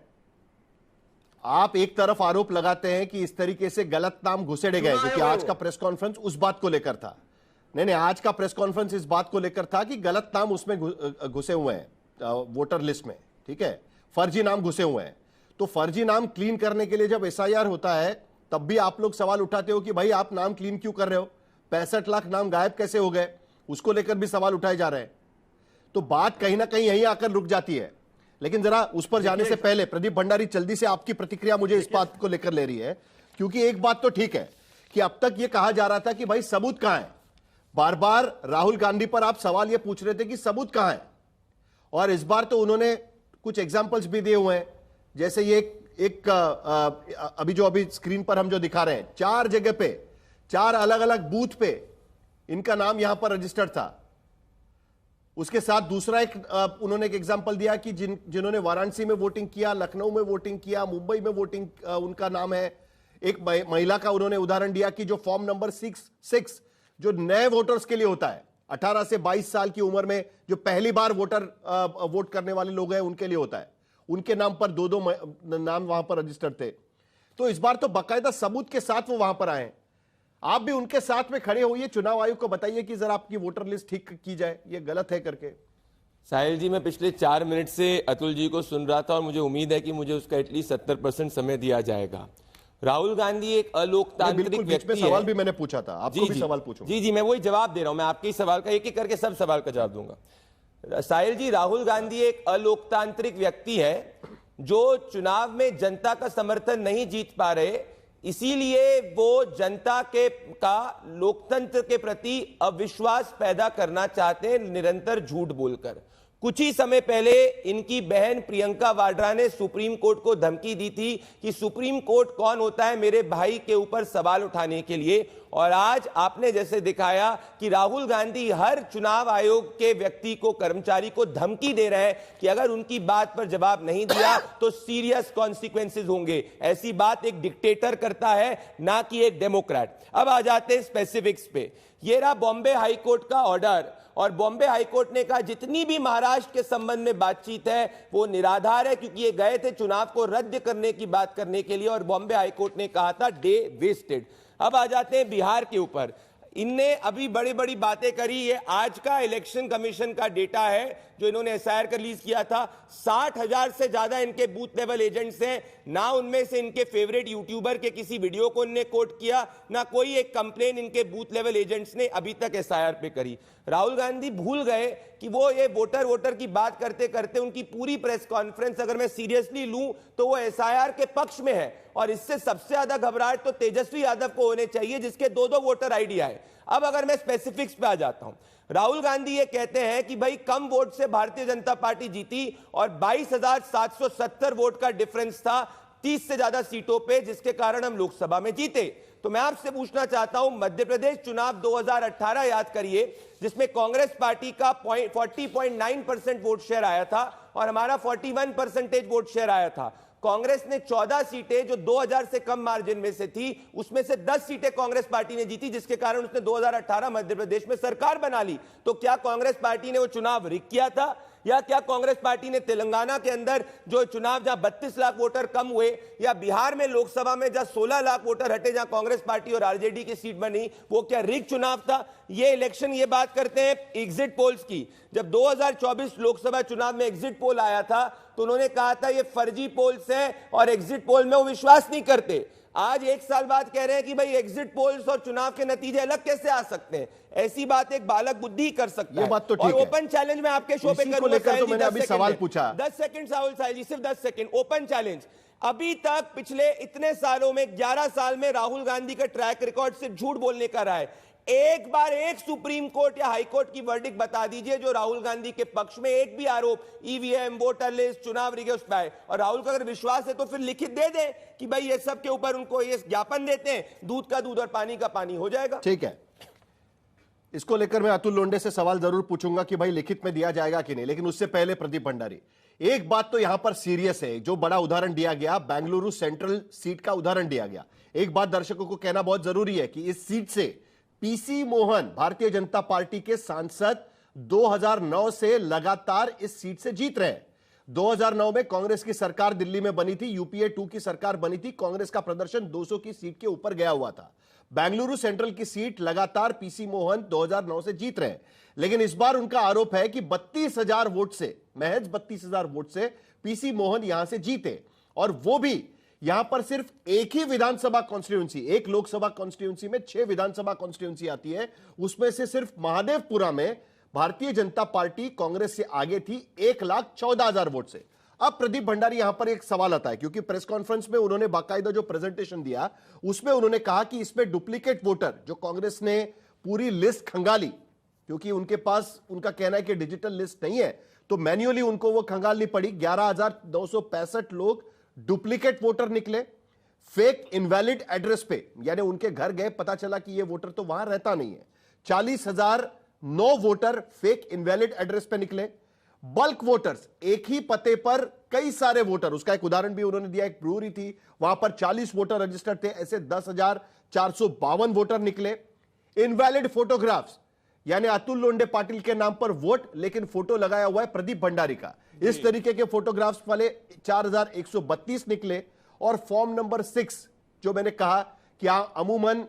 आप एक तरफ आरोप लगाते हैं कि इस तरीके से गलत नाम घुसेड़े गए, क्योंकि आज का प्रेस कॉन्फ्रेंस उस बात को लेकर था। नहीं, आज का प्रेस कॉन्फ्रेंस इस बात को लेकर था कि गलत नाम उसमें घुसे हुए हैं वोटर लिस्ट में, ठीक है, फर्जी नाम घुसे हुए हैं। तो फर्जी नाम क्लीन करने के लिए जब एसआईआर होता है तब भी आप लोग सवाल उठाते हो कि भाई आप नाम क्लीन क्यों कर रहे हो, 65 लाख नाम गायब कैसे हो गए, उसको लेकर भी सवाल उठाए जा रहे हैं। तो बात कहीं ना कहीं यहीं आकर रुक जाती है। लेकिन जरा उस पर जाने से पहले प्रदीप भंडारी जल्दी से आपकी प्रतिक्रिया मुझे इस बात को लेकर ले रही है, क्योंकि एक बात तो ठीक है कि अब तक यह कहा जा रहा था कि भाई सबूत कहां है। बार बार राहुल गांधी पर आप सवाल यह पूछ रहे थे कि सबूत कहां है, और इस बार तो उन्होंने कुछ एग्जाम्पल्स भी दिए हुए हैं। जैसे ये एक अभी स्क्रीन पर हम जो दिखा रहे हैं, 4 जगह पे 4 अलग अलग बूथ पे इनका नाम यहां पर रजिस्टर्ड था। उसके साथ दूसरा उन्होंने एक एग्जांपल दिया कि जिन्होंने वाराणसी में वोटिंग किया, लखनऊ में वोटिंग किया, मुंबई में वोटिंग उनका नाम है। एक महिला का उन्होंने उदाहरण दिया कि जो फॉर्म नंबर 6 जो नए वोटर्स के लिए होता है, 18 से 22 साल की उम्र में जो पहली बार वोट करने वाले लोग हैं उनके लिए होता है, उनके नाम पर 2 नाम वहां पर रजिस्टर्ड थे। तो इस बार तो बाकायदा सबूत के साथ वो वहां पर आए। आप भी उनके साथ में खड़े होइए, चुनाव आयोग को बताइए कि जरा आपकी वोटर लिस्ट ठीक की जाए, ये गलत है करके। साहिल जी, मैं पिछले 4 मिनट से अतुल जी को सुन रहा था और मुझे उम्मीद है कि मुझे उसका एटलीस्ट 70% समय दिया जाएगा। राहुल गांधी एक अलोकतांत्रिक व्यक्ति है। सवाल भी मैंने पूछा था, आपको भी सवाल पूछूं। जी, मैं वही जवाब दे रहा हूं। मैं आपके सवाल का एक-एक करके सब सवाल का जवाब दूंगा। साहिल जी, राहुल गांधी एक अलोकतांत्रिक व्यक्ति है जो चुनाव में जनता का समर्थन नहीं जीत पा रहे, इसीलिए वो जनता का लोकतंत्र के प्रति अविश्वास पैदा करना चाहते हैं निरंतर झूठ बोलकर। कुछ ही समय पहले इनकी बहन प्रियंका वाड्रा ने सुप्रीम कोर्ट को धमकी दी थी कि सुप्रीम कोर्ट कौन होता है मेरे भाई के ऊपर सवाल उठाने के लिए। और आज आपने जैसे दिखाया कि राहुल गांधी हर चुनाव आयोग के व्यक्ति को, कर्मचारी को धमकी दे रहे हैं कि अगर उनकी बात पर जवाब नहीं दिया तो सीरियस कॉन्सिक्वेंसेज होंगे। ऐसी बात एक डिक्टेटर करता है, ना कि एक डेमोक्रेट। अब आ जाते हैं स्पेसिफिक्स पे। ये रहा बॉम्बे हाईकोर्ट का ऑर्डर, और बॉम्बे हाईकोर्ट ने कहा जितनी भी महाराष्ट्र के संबंध में बातचीत है वो निराधार है, क्योंकि ये गए थे चुनाव को रद्द करने की बात करने के लिए और बॉम्बे हाईकोर्ट ने कहा था डे वेस्टेड। अब आ जाते हैं बिहार के ऊपर। इनने अभी बड़ी बड़ी बातें करी। ये आज का इलेक्शन कमीशन का डेटा है जो इन्होंने एसआईआर का रिलीज किया था। 60,000 से ज्यादा इनके बूथ लेवल एजेंट्स हैं। ना उनमें से इनके फेवरेट यूट्यूबर के किसी वीडियो को इन्होंने कोट किया, ना कोई एक कंप्लेन इनके बूथ लेवल एजेंट्स ने अभी तक एसआईआर पे करी। राहुल गांधी भूल गए कि वो ये वोटर की बात करते करते उनकी पूरी प्रेस कॉन्फ्रेंस अगर मैं सीरियसली लूं तो वो एसआईआर के पक्ष में है। और इससे सबसे ज्यादा घबराहट तो तेजस्वी यादव को होने चाहिए जिसके 2-2 वोटर आईडी आए। अब अगर मैं स्पेसिफिक्स पे आ जाता हूं, राहुल गांधी ये कहते हैं कि भाई कम वोट से भारतीय जनता पार्टी जीती और 22,770 वोट का डिफरेंस था 30 से ज्यादा सीटों पे, जिसके कारण हम लोकसभा में जीते। तो मैं आपसे पूछना चाहता हूं, मध्य प्रदेश चुनाव 2018 याद करिए, जिसमें कांग्रेस पार्टी का 40.9% वोट शेयर आया था और हमारा 41% वोट शेयर आया था। कांग्रेस ने 14 सीटें जो 2000 से कम मार्जिन में से थी, उसमें से 10 सीटें कांग्रेस पार्टी ने जीती, जिसके कारण उसने 2018 मध्य प्रदेश में सरकार बना ली। तो क्या कांग्रेस पार्टी ने वो चुनाव रिग किया था, या क्या कांग्रेस पार्टी ने तेलंगाना के अंदर जो चुनाव जहां 32 लाख वोटर कम हुए, या बिहार में लोकसभा में जहां 16 लाख वोटर हटे जहां कांग्रेस पार्टी और आरजेडी की सीट बनी, वो क्या रिग चुनाव था? ये इलेक्शन, ये बात करते हैं एग्जिट पोल्स की। जब 2024 लोकसभा चुनाव में एग्जिट पोल आया था तो उन्होंने कहा था ये फर्जी पोल्स हैं और एग्जिट पोल में वो विश्वास नहीं करते। आज 1 साल बाद कह रहे हैं कि भाई एग्जिट पोल्स और चुनाव के नतीजे अलग कैसे आ सकते हैं? ऐसी बात एक बालक बुद्धि कर सकता है। बात तो और ओपन चैलेंज में आपके शो पे करूंगा। तो मैंने अभी सवाल पूछा, 10 सेकंड साहिल जी, सिर्फ 10 सेकंड। ओपन चैलेंज, अभी तक पिछले इतने सालों में 11 साल में राहुल गांधी का ट्रैक रिकॉर्ड सिर्फ झूठ बोलने का रहा है। एक बार एक सुप्रीम कोर्ट या हाई कोर्ट की वर्डिक्ट बता दीजिए जो राहुल गांधी के पक्ष में एक भी आरोप ईवीएम, वोटर लिस्ट, चुनाव रिगे उस पर आए। और राहुल का अगर विश्वास है तो फिर लिखित दे दे कि भाई ये सब के ऊपर उनको ये ज्ञापन देते हैं, दूध का दूध और पानी का पानी हो जाएगा। ठीक है, इसको लेकर मैं अतुल लोंढे से सवाल जरूर पूछूंगा कि भाई लिखित में दिया जाएगा कि नहीं। लेकिन उससे पहले प्रदीप भंडारी, एक बात तो यहां पर सीरियस है, जो बड़ा उदाहरण दिया गया, बेंगलुरु सेंट्रल सीट का उदाहरण दिया गया। एक बात दर्शकों को कहना बहुत जरूरी है कि इस सीट से पीसी मोहन भारतीय जनता पार्टी के सांसद 2009 से लगातार इस सीट से जीत रहे हैं। 2009 में कांग्रेस की सरकार दिल्ली में बनी थी, यूपीए 2 की सरकार बनी थी, कांग्रेस का प्रदर्शन 200 की सीट के ऊपर गया हुआ था। बेंगलुरु सेंट्रल की सीट लगातार पीसी मोहन 2009 से जीत रहे हैं। लेकिन इस बार उनका आरोप है कि 32,000 वोट से, महज 32,000 वोट से पीसी मोहन यहां से जीते। और वो भी यहां पर सिर्फ एक ही विधानसभा कॉन्स्टिट्यूंसी, एक लोकसभा कॉन्स्टिट्यूंसी में 6 विधानसभा कॉन्स्टिट्यूंसी आती है, उसमें से सिर्फ महादेवपुरा में भारतीय जनता पार्टी कांग्रेस से आगे थी 1,14,000 वोट से। अब प्रदीप भंडारी यहां पर एक सवाल आता है, क्योंकि प्रेस कॉन्फ्रेंस में उन्होंने बाकायदा जो प्रेजेंटेशन दिया उसमें उन्होंने कहा कि इसमें डुप्लीकेट वोटर जो कांग्रेस ने पूरी लिस्ट खंगाली, क्योंकि उनके पास उनका कहना है कि डिजिटल लिस्ट नहीं है, तो मैन्युअली उनको वो खंगालनी पड़ी। 11,965 लोग डुप्लीकेट वोटर निकले, फेक इनवैलिड एड्रेस पे, यानी उनके घर गए, पता चला कि ये वोटर तो वहां रहता नहीं है। 40,009 वोटर फेक इनवैलिड एड्रेस पे निकले। बल्क वोटर्स, एक ही पते पर कई सारे वोटर, उसका एक उदाहरण भी उन्होंने दिया, एक ब्रूअरी थी वहां पर 40 वोटर रजिस्टर्ड थे, ऐसे 10,452 वोटर निकले। इनवैलिड फोटोग्राफ्स, यानी अतुल लोंडे पाटिल के नाम पर वोट लेकिन फोटो लगाया हुआ है प्रदीप भंडारी का, इस तरीके के फोटोग्राफ्स वाले 4,132 निकले। और फॉर्म नंबर 6 जो मैंने कहा कि अमूमन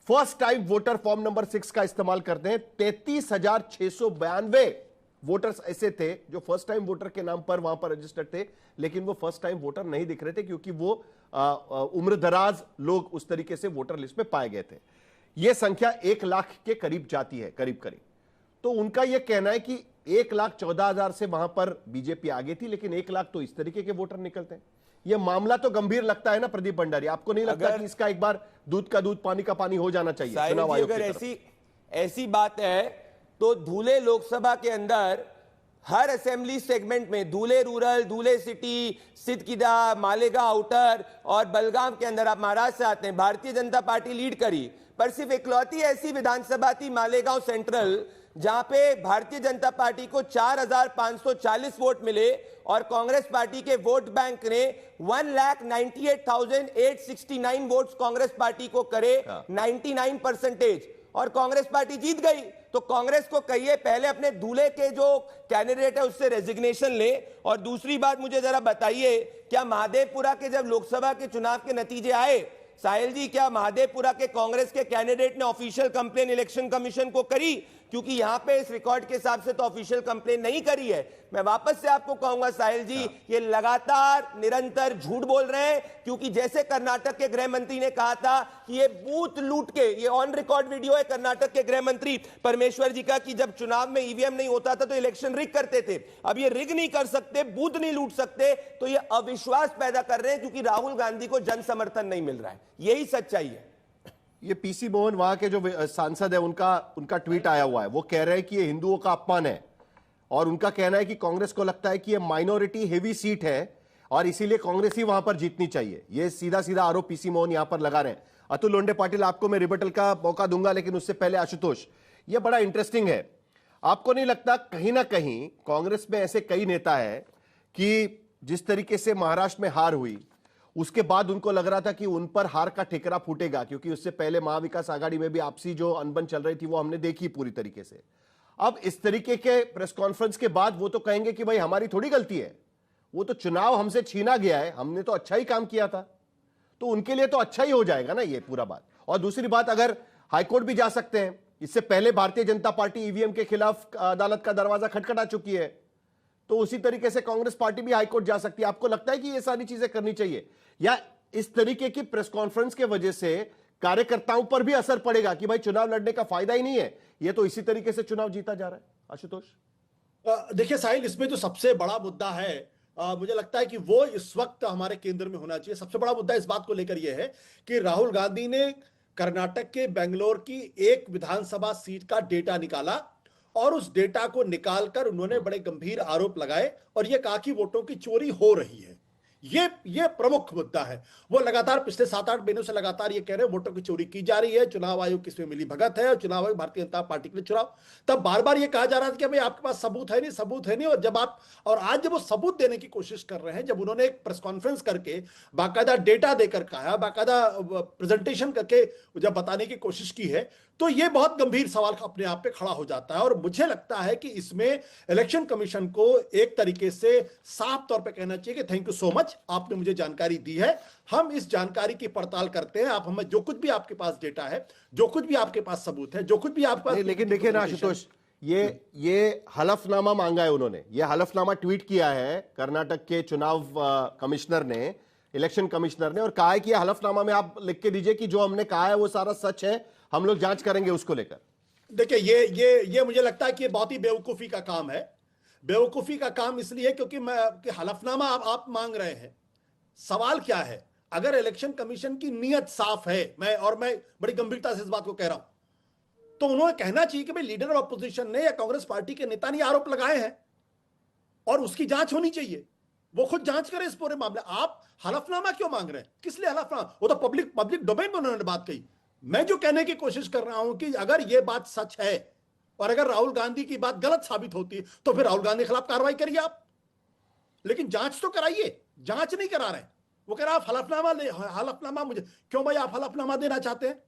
first time voter form number 6 का इस्तेमाल करते हैं, 33,692 वोटर्स ऐसे थे जो फर्स्ट टाइम वोटर के नाम पर वहां पर रजिस्टर्ड थे, लेकिन वो फर्स्ट टाइम वोटर नहीं दिख रहे थे, क्योंकि वो उम्रदराज लोग उस तरीके से वोटर लिस्ट में पाए गए थे। यह संख्या 1 लाख के करीब जाती है, करीब करीब। तो उनका यह कहना है कि 1,14,000 से वहां पर बीजेपी आगे थी, लेकिन 1 लाख तो इस तरीके के वोटर निकलते हैं। यह मामला तो गंभीर लगता है ना प्रदीप भंडारी, आपको नहीं लगता कि इसका एक बार दूध का दूध पानी का पानी हो जाना चाहिए? चुनाव आयोग अगर ऐसी बात है तो धुले लोकसभा के अंदर हर असेंबली सेगमेंट में, धुले रूरल, धुले सिटी, सिदकीदा, मालेगांव आउटर और बलगाम के अंदर, आप महाराष्ट्र से आते हैं, भारतीय जनता पार्टी लीड करी, पर सिर्फ इकलौती ऐसी विधानसभा थी मालेगांव सेंट्रल जहां पे भारतीय जनता पार्टी को 4,540 वोट मिले और कांग्रेस पार्टी के वोट बैंक ने 1,98,869 वोट्स कांग्रेस पार्टी को करे, 99%, और कांग्रेस पार्टी जीत गई। तो कांग्रेस को कहिए पहले अपने दूल्हे के जो कैंडिडेट है उससे रेजिग्नेशन ले। और दूसरी बात मुझे जरा बताइए, क्या महादेवपुरा के जब लोकसभा के चुनाव के नतीजे आए, साहिल जी, क्या महादेवपुरा के कांग्रेस के कैंडिडेट ने ऑफिशियल कंप्लेन इलेक्शन कमीशन को करी? क्योंकि यहां पे इस रिकॉर्ड के हिसाब से तो ऑफिशियल कंप्लेन नहीं करी है। मैं वापस से आपको कहूंगा साहिल जी, ये लगातार निरंतर झूठ बोल रहे हैं, क्योंकि जैसे कर्नाटक के गृह मंत्री ने कहा था कि ये बूथ लूट के, ये ऑन रिकॉर्ड वीडियो है कर्नाटक के गृह मंत्री परमेश्वर जी का, कि जब चुनाव में ईवीएम नहीं होता था तो इलेक्शन रिग करते थे। अब ये रिग नहीं कर सकते, बूथ नहीं लूट सकते, तो ये अविश्वास पैदा कर रहे हैं क्योंकि राहुल गांधी को जन समर्थन नहीं मिल रहा है। यही सच्चाई है। ये पीसी मोहन वहां के जो सांसद है उनका ट्वीट आया हुआ है, वो कह रहे हैं कि ये हिंदुओं का अपमान है, और उनका कहना है कि कांग्रेस को लगता है कि ये माइनॉरिटी हेवी सीट है और इसीलिए कांग्रेस ही वहां पर जीतनी चाहिए। ये सीधा सीधा आरोप पीसी मोहन यहां पर लगा रहे हैं। अतुल लोंडे पाटिल, आपको मैं रिबटल का मौका दूंगा, लेकिन उससे पहले आशुतोष, ये बड़ा इंटरेस्टिंग है, आपको नहीं लगता कहीं ना कहीं कांग्रेस में ऐसे कई नेता है कि जिस तरीके से महाराष्ट्र में हार हुई उसके बाद उनको लग रहा था कि उन पर हार का ठिकरा फूटेगा, क्योंकि उससे पहले महाविकास आघाड़ी में भी आपसी जो अनबन चल रही थी वो हमने देखी पूरी तरीके से। अब इस तरीके के प्रेस कॉन्फ्रेंस के बाद वो तो कहेंगे कि भाई हमारी थोड़ी गलती है, वो तो चुनाव हमसे छीना गया है, हमने तो अच्छा ही काम किया था, तो उनके लिए तो अच्छा ही हो जाएगा ना ये पूरा बात। और दूसरी बात, अगर हाईकोर्ट भी जा सकते हैं, इससे पहले भारतीय जनता पार्टी ईवीएम के खिलाफ अदालत का दरवाजा खटखटा चुकी है, तो उसी तरीके से कांग्रेस पार्टी भी हाईकोर्ट जा सकती है। आपको लगता है कि ये सारी चीजें करनी चाहिए, या इस तरीके की प्रेस कॉन्फ्रेंस के वजह से कार्यकर्ताओं पर भी असर पड़ेगा कि भाई चुनाव लड़ने का फायदा ही नहीं है, ये तो इसी तरीके से चुनाव जीता जा रहा है? आशुतोष, देखिए साहिल, इसमें जो सबसे बड़ा मुद्दा है, मुझे लगता है कि वो इस वक्त हमारे केंद्र में होना चाहिए। सबसे बड़ा मुद्दा इस बात को लेकर यह है कि राहुल गांधी ने कर्नाटक के बेंगलोर की एक विधानसभा सीट का डेटा निकाला और उस डेटा को निकालकर उन्होंने बड़े गंभीर आरोप लगाए और यह कहा कि वोटों की चोरी हो रही है। ये प्रमुख मुद्दा है। वो लगातार पिछले 7-8 महीनों से लगातार ये कह रहे हैं वोटों की चोरी की जा रही है, चुनाव आयोग किसमें मिली भगत है और चुनाव आयोग भारतीय जनता पार्टी के लिए चुनाव। तब बार बार ये कहा जा रहा था कि भाई आपके पास सबूत है नहीं, सबूत है नहीं। और आज जब वो सबूत देने की कोशिश कर रहे हैं, जब उन्होंने एक प्रेस कॉन्फ्रेंस करके बाकायदा डेटा देकर कहा, बाकायदा प्रेजेंटेशन करके जब बताने की कोशिश की है, तो ये बहुत गंभीर सवाल अपने आप पे खड़ा हो जाता है। और मुझे लगता है कि इसमें इलेक्शन कमीशन को एक तरीके से साफ तौर पे कहना चाहिए कि थैंक यू सो मच, आपने मुझे जानकारी दी है, हम इस जानकारी की पड़ताल करते हैं, आप हमें जो कुछ भी आपके पास डेटा है, जो कुछ भी आपके पास सबूत है, जो कुछ भी आपके पास। लेकिन देखिए ना आशुतोष, ये हलफनामा मांगा है उन्होंने, ये हलफनामा ट्वीट किया है कर्नाटक के चुनाव कमिश्नर ने, इलेक्शन कमिश्नर ने, और कहा है कि हलफनामा में आप लिख के दीजिए कि जो हमने कहा है वो सारा सच है, हम लोग जांच करेंगे उसको लेकर। देखिए ये मुझे लगता है कि ये बहुत ही बेवकूफी का काम है। बेवकूफी का काम इसलिए क्योंकि कि हलफनामा आप मांग रहे हैं। सवाल क्या है, अगर इलेक्शन कमीशन की नीयत साफ है, मैं बड़ी गंभीरता से इस बात को कह रहा हूं, तो उन्होंने कहना चाहिए कि भाई लीडर ऑफ अपोजिशन ने या कांग्रेस पार्टी के नेता ने आरोप लगाए हैं और उसकी जांच होनी चाहिए, वो खुद जांच करे इस पूरे मामले। आप हलफनामा क्यों मांग रहे हैं? किस लिए हलफनामा? वो तो पब्लिक डोमेन में उन्होंने बात कही। मैं जो कहने की कोशिश कर रहा हूं कि अगर ये बात सच है और अगर राहुल गांधी की बात गलत साबित होती है तो फिर राहुल गांधी के खिलाफ कार्रवाई करिए आप, लेकिन जांच तो कराइए। जांच नहीं करा रहे, वो कह रहा आप हलफनामा मुझे क्यों भाई आप हलफनामा देना चाहते हैं?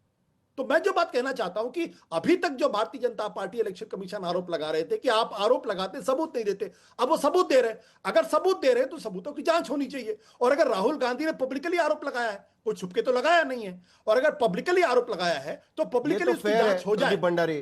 तो मैं जो बात कहना चाहता हूं कि अभी तक जो Bharatiya Janata party election commission आरोप लगा रहे थे कि आप आरोप लगाते सबूत नहीं देते, अब वो सबूत दे रहे हैं। अगर सबूत दे रहे हैं तो सबूतों की जांच होनी चाहिए। और अगर राहुल गांधी ने पब्लिकली आरोप लगाया है, कोई छुपके तो लगाया नहीं है, और अगर पब्लिकली आरोप लगाया है तो पब्लिकली उसकी जांच हो जाए, भंडारी,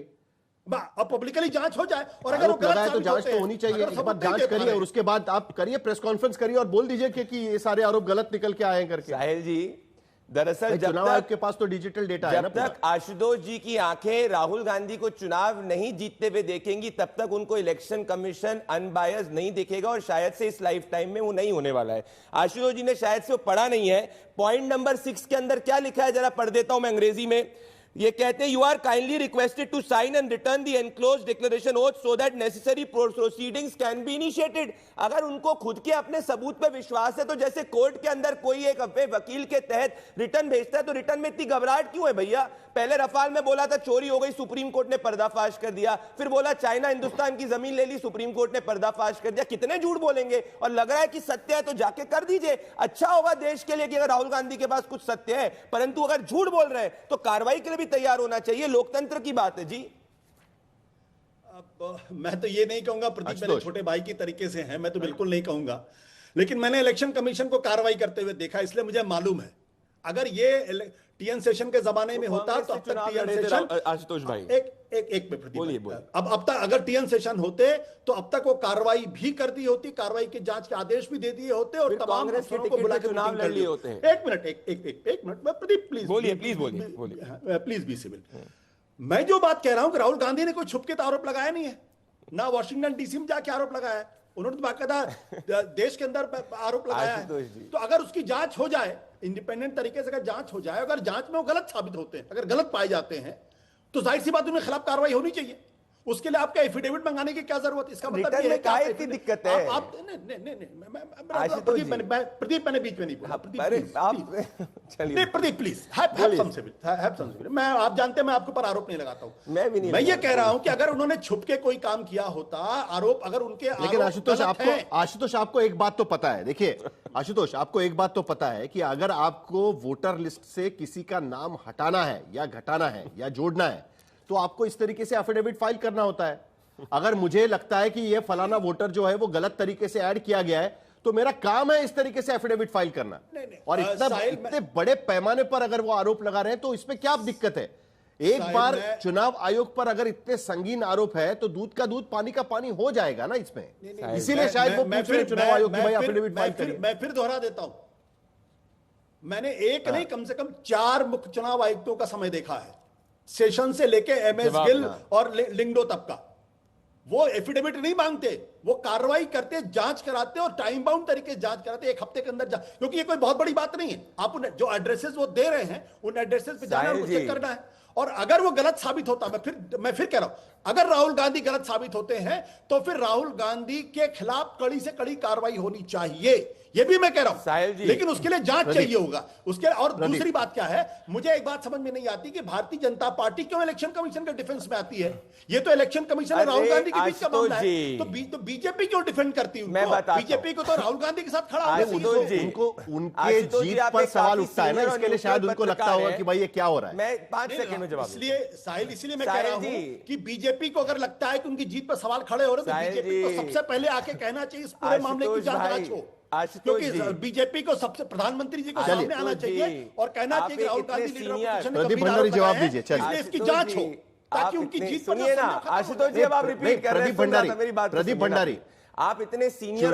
अब पब्लिकली जांच हो जाए। और अगर वो गलत है तो जांच तो होनी चाहिए। एक बार जांच करिए और उसके बाद आप करिए प्रेस कॉन्फ्रेंस करिए और बोल दीजिए कि ये सारे आरोप गलत निकल के आए हैं करके। साहिल जी, दरअसल जब चुनाव आयोग के पास तो डिजिटल डेटा है ना। जब तक आशुतोष जी की आंखें राहुल गांधी को चुनाव नहीं जीतते हुए देखेंगी, तब तक उनको इलेक्शन कमीशन अनबायस नहीं दिखेगा, और शायद से इस लाइफ टाइम में वो नहीं होने वाला है। आशुतोष जी ने शायद से वो पढ़ा नहीं है। पॉइंट नंबर 6 के अंदर क्या लिखा है, जरा पढ़ देता हूं मैं अंग्रेजी में। ये कहते हैं, you are kindly requested to sign and return the enclosed declaration oath so that necessary proceedings can be initiated. अगर उनको खुद के अपने सबूत पे विश्वास है तो जैसे कोर्ट के अंदर कोई एक वकील के तहत रिटर्न भेजता है तो रिटर्न में इतनी घबराहट क्यों है भैया? पहले रफाल में बोला था चोरी हो गई, सुप्रीम कोर्ट ने पर्दाफाश कर दिया। फिर बोला चाइना हिंदुस्तान की जमीन ले ली, सुप्रीम कोर्ट ने पर्दाफाश कर दिया। कितने झूठ बोलेंगे? और लग रहा है कि सत्य है तो जाके कर दीजिए। अच्छा होगा देश के लिए कि अगर राहुल गांधी के पास कुछ सत्य है, परंतु अगर झूठ बोल रहे हैं तो कार्रवाई के लिए भी तैयार होना चाहिए। लोकतंत्र की बात है जी। मैं तो ये नहीं कहूंगा प्रदीप मेरे छोटे भाई की तरीके से हैं, मैं तो बिल्कुल नहीं कहूंगा, लेकिन मैंने इलेक्शन कमीशन को कार्रवाई करते हुए देखा, इसलिए मुझे मालूम है। अगर ये टीएन सेशन के जमाने में होता तो अब तक टीएन सेशन, आशुतोष भाई एक में प्रदीप, अब तक अगर टीएन सेशन होते तो अब तक वो कार्रवाई भी कर दी होती, कार्रवाई के जांच के आदेश भी दे दिए होते और तमाम अफसरों को बुला के चुनाव लड़ लिए होते हैं। एक मिनट प्रदीप प्लीज बोलिए प्लीज बी सिविल। मैं जो बात कह रहा हूं कि राहुल गांधी ने कोई छुपके तो आरोप लगाया नहीं है, ना वॉशिंगटन डीसी में जाके आरोप लगाया है, उन्होंने तो बाकायदा देश के अंदर आरोप लगाया है। तो अगर उसकी जांच हो जाए इंडिपेंडेंट तरीके से, अगर जांच हो जाए, अगर जांच में वो गलत साबित होते हैं, अगर गलत पाए जाते हैं, तो जाहिर सी बात उनके खिलाफ कार्रवाई होनी चाहिए। उसके लिए आपका एफिडेविट मंगाने की क्या जरूरत है? इसका मतलब ये है कि इतनी दिक्कत है। आप प्रदीप मैंने बीच में नहीं बोला, Pradeep please have some civil. मैं, आप जानते हैं मैं आपके ऊपर आरोप नहीं लगाता हूं, मैं ये कह रहा हूं कि अगर उन्होंने छुप के कोई काम किया होता, आरोप अगर उनके, लेकिन आशुतोष आपको एक बात तो पता है, देखिए आशुतोष आपको एक बात तो पता है कि अगर आपको वोटर लिस्ट से किसी का नाम हटाना है या घटाना है या जोड़ना है तो आपको इस तरीके से एफिडेविट फाइल करना होता है। अगर मुझे लगता है कि ये फलाना वोटर जो है वो गलत तरीके से ऐड किया गया है तो मेरा काम है इस तरीके से एफिडेविट फाइल करना। और इतने बड़े पैमाने पर अगर वो आरोप लगा रहे हैं तो इसमें क्या दिक्कत है? एक बार चुनाव आयोग पर अगर इतने संगीन आरोप है तो दूध का दूध पानी का पानी हो जाएगा ना इसमें। इसीलिए शायद वो पूछ रहे चुनाव आयोग की भाई एफिडेविट फाइल करिए। मैं फिर दोहरा देता हूं, मैंने एक नहीं कम से कम 4 मुख्य चुनाव आयुक्तों का समय देखा है, सेशन से लेके एमएस गिल और लिंगडो तक का। वो एफिडेविट नहीं मांगते, वो कार्रवाई करते, जांच कराते और टाइम बाउंड तरीके से जांच कराते, 1 हफ्ते के अंदर क्योंकि ये कोई बहुत बड़ी बात नहीं है। आप उन्हें जो एड्रेसेस वो दे रहे हैं उन एड्रेसेस पे जाना है, चेक करना है। और अगर वो गलत साबित होता, मैं फिर कह रहा हूं, अगर राहुल गांधी गलत साबित होते हैं तो फिर राहुल गांधी के खिलाफ कड़ी से कड़ी कार्रवाई होनी चाहिए, ये भी मैं कह रहा हूं, लेकिन उसके लिए जांच चाहिए होगा उसके। और दूसरी बात क्या है, मुझे एक बात समझ में नहीं आती कि भारतीय जनता पार्टी क्यों इलेक्शन कमीशन के डिफेंस में आती है। ये तो इलेक्शन कमीशन और राहुल गांधी के बीच का मामला है, तो बीजेपी क्यों डिफेंड करती है? बीजेपी को तो राहुल गांधी के साथ खड़ा उनको उनके जीत पर सवाल उठता है ना, इसके लिए शायद उनको लगता होगा कि भाई ये क्या हो रहा है। मैं 5 सेकंड में जवाब, इसलिए साहिल, इसलिए मैं कह रहा हूं कि बीजेपी को अगर लगता है कि उनकी जीत पर सवाल खड़े हो रहे हैं तो बीजेपी को सबसे पहले आके कहना चाहिए इस पूरे मामले की जांच हो, क्योंकि बीजेपी को सबसे प्रधानमंत्री जी को सामने आना चाहिए और कहना चाहिए कि Rahul Gandhi leader of opposition ने प्रदीप भंडारी जवाब दीजिए, इसलिए इसकी जांच हो। ताकि उनकी जीत पर जो सुनिए ना संदेह खत्म हो आशुतोष जी, जाए। अब आप रिपीट कर रहे हैं, प्रदीप भंडारी, मेरी बात प्रदीप सुनिए ना। भंडारी, आप इतने सीनियर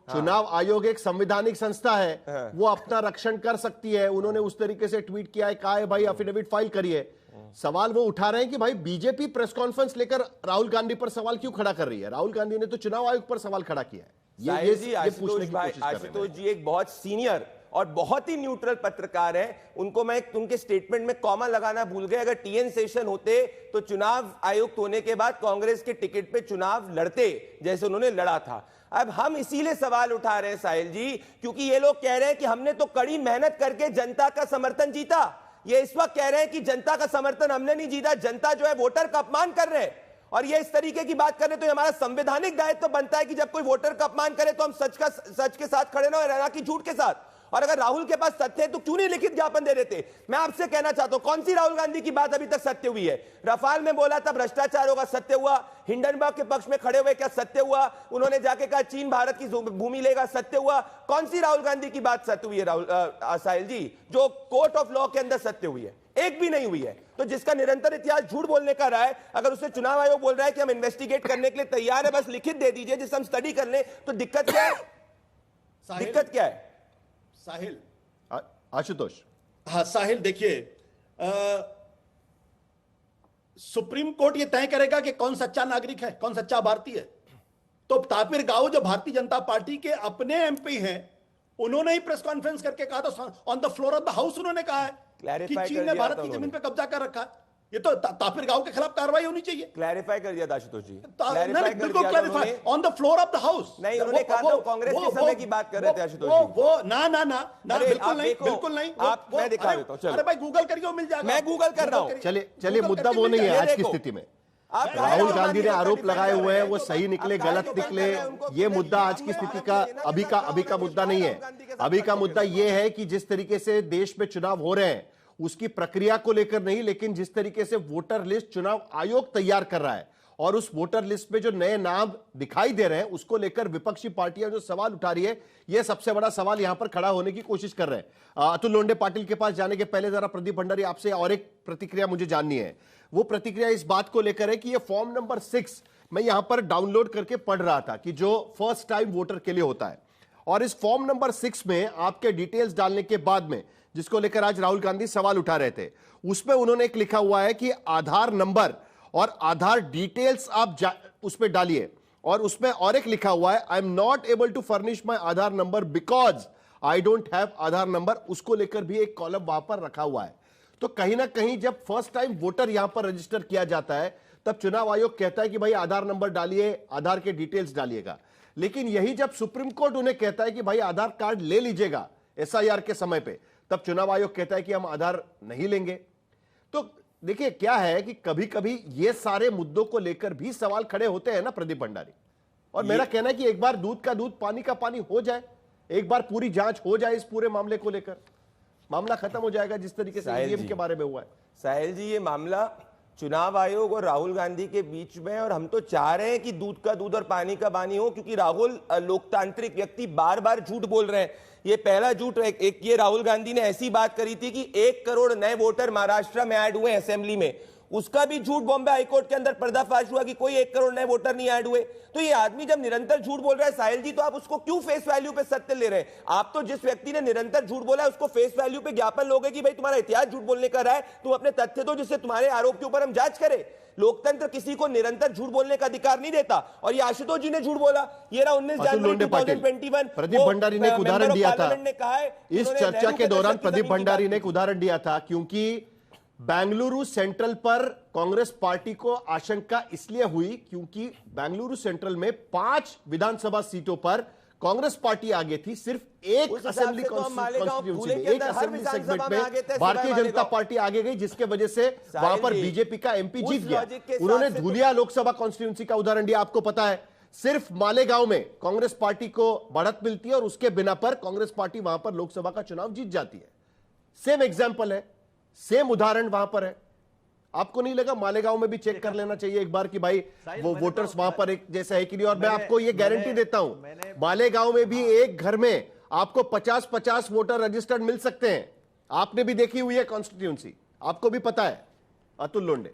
चुनाव आयोग एक संवैधानिक संस्था है, वो अपना रक्षण कर सकती है। उन्होंने उस तरीके से ट्वीट किया है, कहा है भाई एफिडेविट फाइल करिए। सवाल वो उठा रहे हैं कि भाई बीजेपी प्रेस कॉन्फ्रेंस लेकर राहुल गांधी पर सवाल क्यों खड़ा कर रही है। राहुल गांधी ने तो चुनाव आयोग पर सवाल खड़ा किया है। ये पूछने की कोशिश कर रहे आशुतोष जी एक बहुत सीनियर और बहुत ही न्यूट्रल पत्रकार है, उनको मैं उनके स्टेटमेंट में कॉमा लगाना भूल गए। अगर टीएन शेषन होते तो चुनाव आयुक्त होने के बाद कांग्रेस के टिकट पे चुनाव लड़ते जैसे उन्होंने लड़ा था। अब हम इसीलिए सवाल उठा रहे हैं साहिल जी, क्योंकि ये लोग कह रहे हैं कि हमने तो कड़ी मेहनत करके जनता का समर्थन जीता। ये इस वक्त कह रहे हैं कि जनता का समर्थन हमने नहीं जीता, जनता जो है वोटर का अपमान कर रहे हैं। और ये इस तरीके की बात कर रहे हैं, तो हमारा संवैधानिक दायित्व तो बनता है कि जब कोई वोटर का अपमान करे तो हम सच के साथ खड़े ना कि झूठ के साथ। और अगर राहुल के पास सत्य है तो क्यों नहीं लिखित ज्ञापन दे देते। मैं आपसे कहना चाहता हूं, कौन सी राहुल गांधी की बात अभी तक सत्य हुई है? रफाल में बोला था भ्रष्टाचार होगा, सत्य हुआ। हिंडनबर्ग के पक्ष में खड़े हुए, क्या सत्य हुआ? उन्होंने जाके कहा चीन भारत की भूमि लेगा, सत्य हुआ? कौन सी राहुल गांधी की बात सत्य हुई है साहिल जी, जो कोर्ट ऑफ लॉ के अंदर सत्य हुई है? एक भी नहीं हुई है। तो जिसका निरंतर इतिहास झूठ बोलने का रहा है, अगर उससे चुनाव आयोग बोल रहा है कि हम इन्वेस्टिगेट करने के लिए तैयार है, बस लिखित दे दीजिए जिससे हम स्टडी कर लें, तो दिक्कत क्या है? दिक्कत क्या है? साहिल, आशुतोष, हाँ साहिल, देखिए सुप्रीम कोर्ट ये तय करेगा कि कौन सच्चा नागरिक है, कौन सच्चा भारतीय है। तो तापिर गांव जो भारतीय जनता पार्टी के अपने एमपी हैं, उन्होंने ही प्रेस कॉन्फ्रेंस करके कहा था, on the floor of the house उन्होंने कहा है कि Clarify चीन कर ने दिया भारत था की जमीन उन्होंने। पे कब्जा कर रखा है। ये तो तापिर गांव के खिलाफ कार्रवाई होनी चाहिए। क्लैरिफाई कर दिया था आशुतोष जी, नहीं, बिल्कुल clarify on the floor of the house. नहीं, उन्होंने कहा था कांग्रेस के समय की बात कर रहे थे आशुतोष जी। वो ना अरे, बिल्कुल आप नहीं, देखो, बिल्कुल नहीं। आप मैं दिखा देता हूं, चलो। अरे भाई गूगल करिए, वो मिल जाएगा। मैं गूगल कर रहा हूं। चलिए मुद्दा वो नहीं है आज की स्थिति में। राहुल गांधी ने आरोप लगाए हुए हैं, वो सही निकले गलत निकले, ये मुद्दा आज की स्थिति का अभी का मुद्दा नहीं है। अभी का मुद्दा ये है कि जिस तरीके से देश में चुनाव हो रहे हैं उसकी प्रक्रिया को लेकर नहीं, लेकिन जिस तरीके से वोटर लिस्ट चुनाव आयोग तैयार कर रहा है और उस वोटर लिस्ट में जो नए नाम दिखाई दे रहे हैं उसको लेकर विपक्षी पार्टियां जो सवाल उठा रही है, यह सबसे बड़ा सवाल यहां पर खड़ा होने की कोशिश कर रहे हैं। अतुल लोंढे पाटिल के पास जाने के पहले जरा प्रदीप भंडारी आपसे और एक प्रतिक्रिया मुझे जाननी है। वो प्रतिक्रिया इस बात को लेकर है कि ये फॉर्म नंबर 6 मैं यहां पर डाउनलोड करके पढ़ रहा था कि जो फर्स्ट टाइम वोटर के लिए होता है, और इस फॉर्म नंबर 6 में आपके डिटेल्स डालने के बाद में, जिसको लेकर आज राहुल गांधी सवाल उठा रहे थे, उसमें उन्होंने एक लिखा हुआ है कि आधार नंबर और आधार डिटेल्स आप उसमें डालिए, और उसमें और एक लिखा हुआ है I'm not able to furnish my Aadhaar number because I don't have Aadhaar number. उसको लेकर भी एक कॉलम वहां पर रखा हुआ है। तो कहीं ना कहीं जब फर्स्ट टाइम वोटर यहां पर रजिस्टर किया जाता है तब चुनाव आयोग कहता है कि भाई आधार नंबर डालिए, आधार के डिटेल्स डालिएगा, लेकिन यही जब सुप्रीम कोर्ट उन्हें कहता है कि भाई आधार कार्ड ले लीजिएगा एसआईआर के समय पे, तब चुनाव आयोग कहता है कि हम आधार नहीं लेंगे। तो देखिए क्या है कि कभी कभी ये सारे मुद्दों को लेकर भी सवाल खड़े होते हैं ना प्रदीप भंडारी, और मेरा कहना है कि एक बार दूध का दूध पानी का पानी हो जाए, एक बार पूरी जांच हो जाए इस पूरे मामले को लेकर, मामला खत्म हो जाएगा जिस तरीके से ईवीएम के बारे में हुआ है। साहिल जी, ये मामला चुनाव आयोग और राहुल गांधी के बीच में, और हम तो चाह रहे हैं कि दूध का दूध और पानी का पानी हो, क्योंकि राहुल लोकतांत्रिक व्यक्ति बार बार झूठ बोल रहे हैं। ये पहला झूठ एक ये राहुल गांधी ने ऐसी बात करी थी कि 1 करोड़ नए वोटर महाराष्ट्र में ऐड हुए असेंबली में, उसका भी झूठ बॉम्बे हाईकोर्ट के अंदर पर्दाफाश हुआ कि कोई 1 करोड़ नए वोटर नहीं ऐड हुए। तो ये आदमी जब निरंतर झूठ बोल रहा है साहिल जी, तो आप उसको क्यों फेस वैल्यू पे सत्य ले रहे हैं? आप तो जिस व्यक्ति ने निरंतर झूठ बोला है उसको फेस वैल्यू पे ज्ञापन लोगे कि भाई तुम्हारा इतिहास झूठ बोलने का रहा है, तुम अपने तथ्य दो जिससे तुम्हारे आरोप के ऊपर हम जांच करें। लोकतंत्र किसी को निरंतर झूठ बोलने का अधिकार नहीं देता, और ये आशुतोष जी ने झूठ बोला। ये रहा 19 जनवरी 2021, प्रदीप भंडारी ने एक उदाहरण दिया था ने कहा है, इस चर्चा के दौरान प्रदीप भंडारी ने एक उदाहरण दिया था, क्योंकि बेंगलुरु सेंट्रल पर कांग्रेस पार्टी को आशंका इसलिए हुई क्योंकि बेंगलुरु सेंट्रल में 5 विधानसभा सीटों पर कांग्रेस पार्टी आगे थी, सिर्फ एक असेंबली कॉन्स्टिट्यूंसी में, एक असेंबली सेगमेंट में भारतीय जनता पार्टी आगे गई, जिसके वजह से वहां पर बीजेपी का एमपी जीत गया। उन्होंने धुलिया लोकसभा कॉन्स्टिट्यूंसी का उदाहरण दिया, आपको पता है सिर्फ मालेगांव में कांग्रेस पार्टी को बढ़त मिलती है और उसके बिना पर कांग्रेस पार्टी वहां पर लोकसभा का चुनाव जीत जाती है। सेम एग्जाम्पल है, सेम उदाहरण वहां पर है। आपको नहीं लगा मालेगांव में भी चेक कर लेना चाहिए एक बार कि भाई वो वोटर्स वहां पर एक जैसा है कि नहीं? और मैं आपको ये गारंटी देता हूं मालेगांव में भी एक घर में आपको 50-50 वोटर रजिस्टर्ड मिल सकते हैं। आपने भी देखी हुई है कॉन्स्टिट्यूंसी, आपको भी पता है। अतुल लोंढे,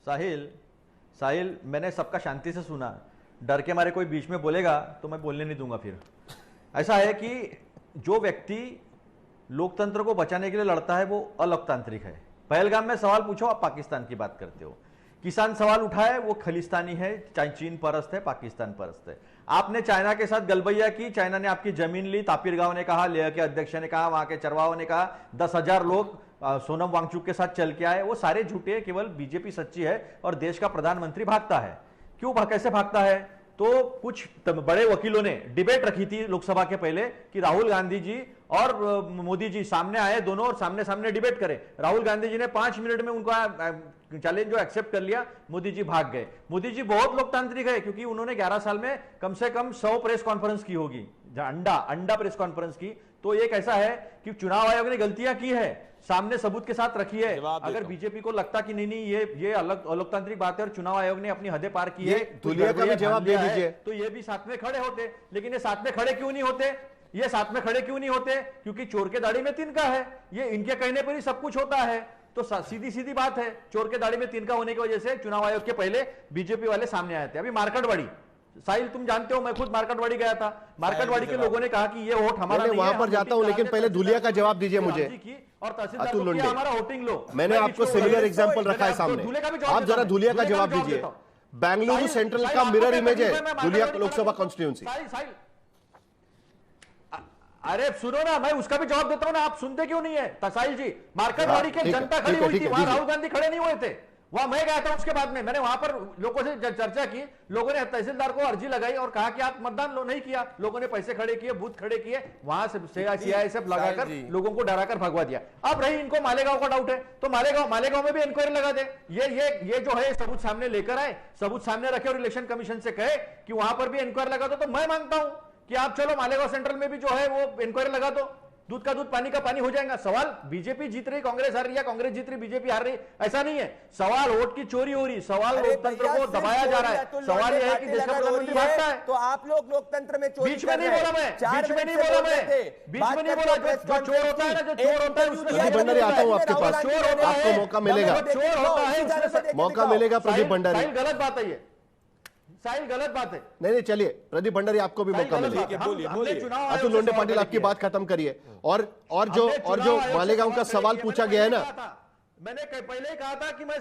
साहिल मैंने सबका शांति से सुना, डर के मारे कोई बीच में बोलेगा तो मैं बोलने नहीं दूंगा। फिर ऐसा है कि जो व्यक्ति लोकतंत्र को बचाने के लिए लड़ता है वो अलोकतांत्रिक है। पहलगाम में सवाल पूछो, आप पाकिस्तान की बात करते हो। किसान सवाल उठाए, वो खलिस्तानी है, चीन परस्त है, पाकिस्तान परस्त है। आपने चाइना के साथ गलबैया की, चाइना ने आपकी जमीन ली, तापिर गांव ने कहा, लेह के अध्यक्ष ने कहा, वहां के चरवाहों ने कहा, 10,000 लोग सोनम वांगचुक के साथ चल के आए। वो सारे झूठे, केवल बीजेपी सच्ची है और देश का प्रधानमंत्री भागता है। क्यों कैसे भागता है? तो कुछ बड़े वकीलों ने डिबेट रखी थी लोकसभा के पहले कि राहुल गांधी जी और मोदी जी सामने आए दोनों और सामने सामने डिबेट करें। राहुल गांधी जी ने 5 मिनट में उनका चैलेंज जो एक्सेप्ट कर लिया, मोदी जी भाग गए। मोदी जी बहुत लोकतांत्रिक है क्योंकि उन्होंने 11 साल में कम से कम 100 प्रेस कॉन्फ्रेंस की होगी, अंडा प्रेस कॉन्फ्रेंस की। तो एक ऐसा है कि चुनाव आयोग ने गलतियां की है, सामने सबूत के साथ रखी है। अगर बीजेपी को लगता कि नहीं ये अलग अलोकतांत्रिक बात है और चुनाव आयोग ने अपनी हदें पार की है, धुलिया का भी जवाब दे दीजिए। तो ये भी साथ में खड़े होते। लेकिन ये साथ में खड़े क्यों नहीं होते? ये साथ में खड़े क्यों नहीं होते? क्योंकि चोर के दाढ़ी में तिनका है, ये इनके कहने पर ही सब कुछ होता है। तो सीधी बात है, चोर के दाढ़ी में तिनका होने की वजह से चुनाव आयोग के पहले बीजेपी वाले सामने आए थे। अभी मार्केटवाड़ी, साहिल तुम जानते हो, मैं खुद मार्केटवाड़ी गया था। मार्केटवाड़ी के लोगों ने कहा कि ये वोट हमारा नहीं है, वहां पर जाता हूं, लेकिन पहले धुलिया का जवाब दीजिए मुझे। और तहसीलदार को किया हमारा वोटिंग लो। मैंने आपको सिमिलर एग्जांपल रखा है सामने, आप जरा धुलिया का जवाब दीजिए। बेंगलुरु सेंट्रल का मिरर इमेज है धुलिया लोकसभा कॉन्स्टिट्यूंसी। अरे सुनो ना, मैं उसका भी जवाब देता हूं ना, आप सुनते क्यों नहीं है? तसाइल जी, मार्केटवाड़ी के जनता खड़ी हुई थी, वहां राहुल गांधी खड़े नहीं हुए थे। वहां मैं गया था, उसके बाद में मैंने वहां पर लोगों से चर्चा की। लोगों ने तहसीलदार को अर्जी लगाई और कहा कि आप मतदान नहीं किया। लोगों ने पैसे खड़े किए, बूथ खड़े किए, वहां से सीआईएसएफ लगाकर लोगों को डराकर भगवा दिया। अब रही इनको मालेगांव का डाउट है तो मालेगांव में भी इंक्वायरी लगा दे। ये जो है सबूत सामने लेकर आए, सबूत सामने रखे और इलेक्शन कमीशन से कहे कि वहां पर भी इंक्वायरी लगा दो। तो मैं मांगता हूं कि आप चलो मालेगांव सेंट्रल में भी जो है वो इंक्वायरी लगा दो, दूध का दूध पानी का पानी हो जाएगा। सवाल बीजेपी जीत रही, कांग्रेस हार रही, या कांग्रेस जीत रही, बीजेपी हार रही, ऐसा नहीं है। सवाल वोट की चोरी हो रही, सवाल लोकतंत्र को दबाया जा रहा है। सवाल यह है कि देश का प्रधानमंत्री भागता है। तो आप लोग लोकतंत्र में चोरी बीच में नहीं बोला मैं, बीच में नहीं बोला मैं, बीच में नहीं बोला। जो चोर होता है ना, जो चोर होता है प्रदीप भंडारी आता हूं आपके पास, आपको मौका मिलेगा, चोर होता है, मौका मिलेगा प्रदीप भंडारी। गलत बात है ये, साहिल गलत बात है। नहीं चलिए प्रदीप भंडारी आपको भी मौका मिलेगा। अतुल लोंढे पाटिल आपकी बात खत्म करिए। और जो मालेगांव का सवाल पूछा गया है ना, मैंने पहले ही कहा था कि मैं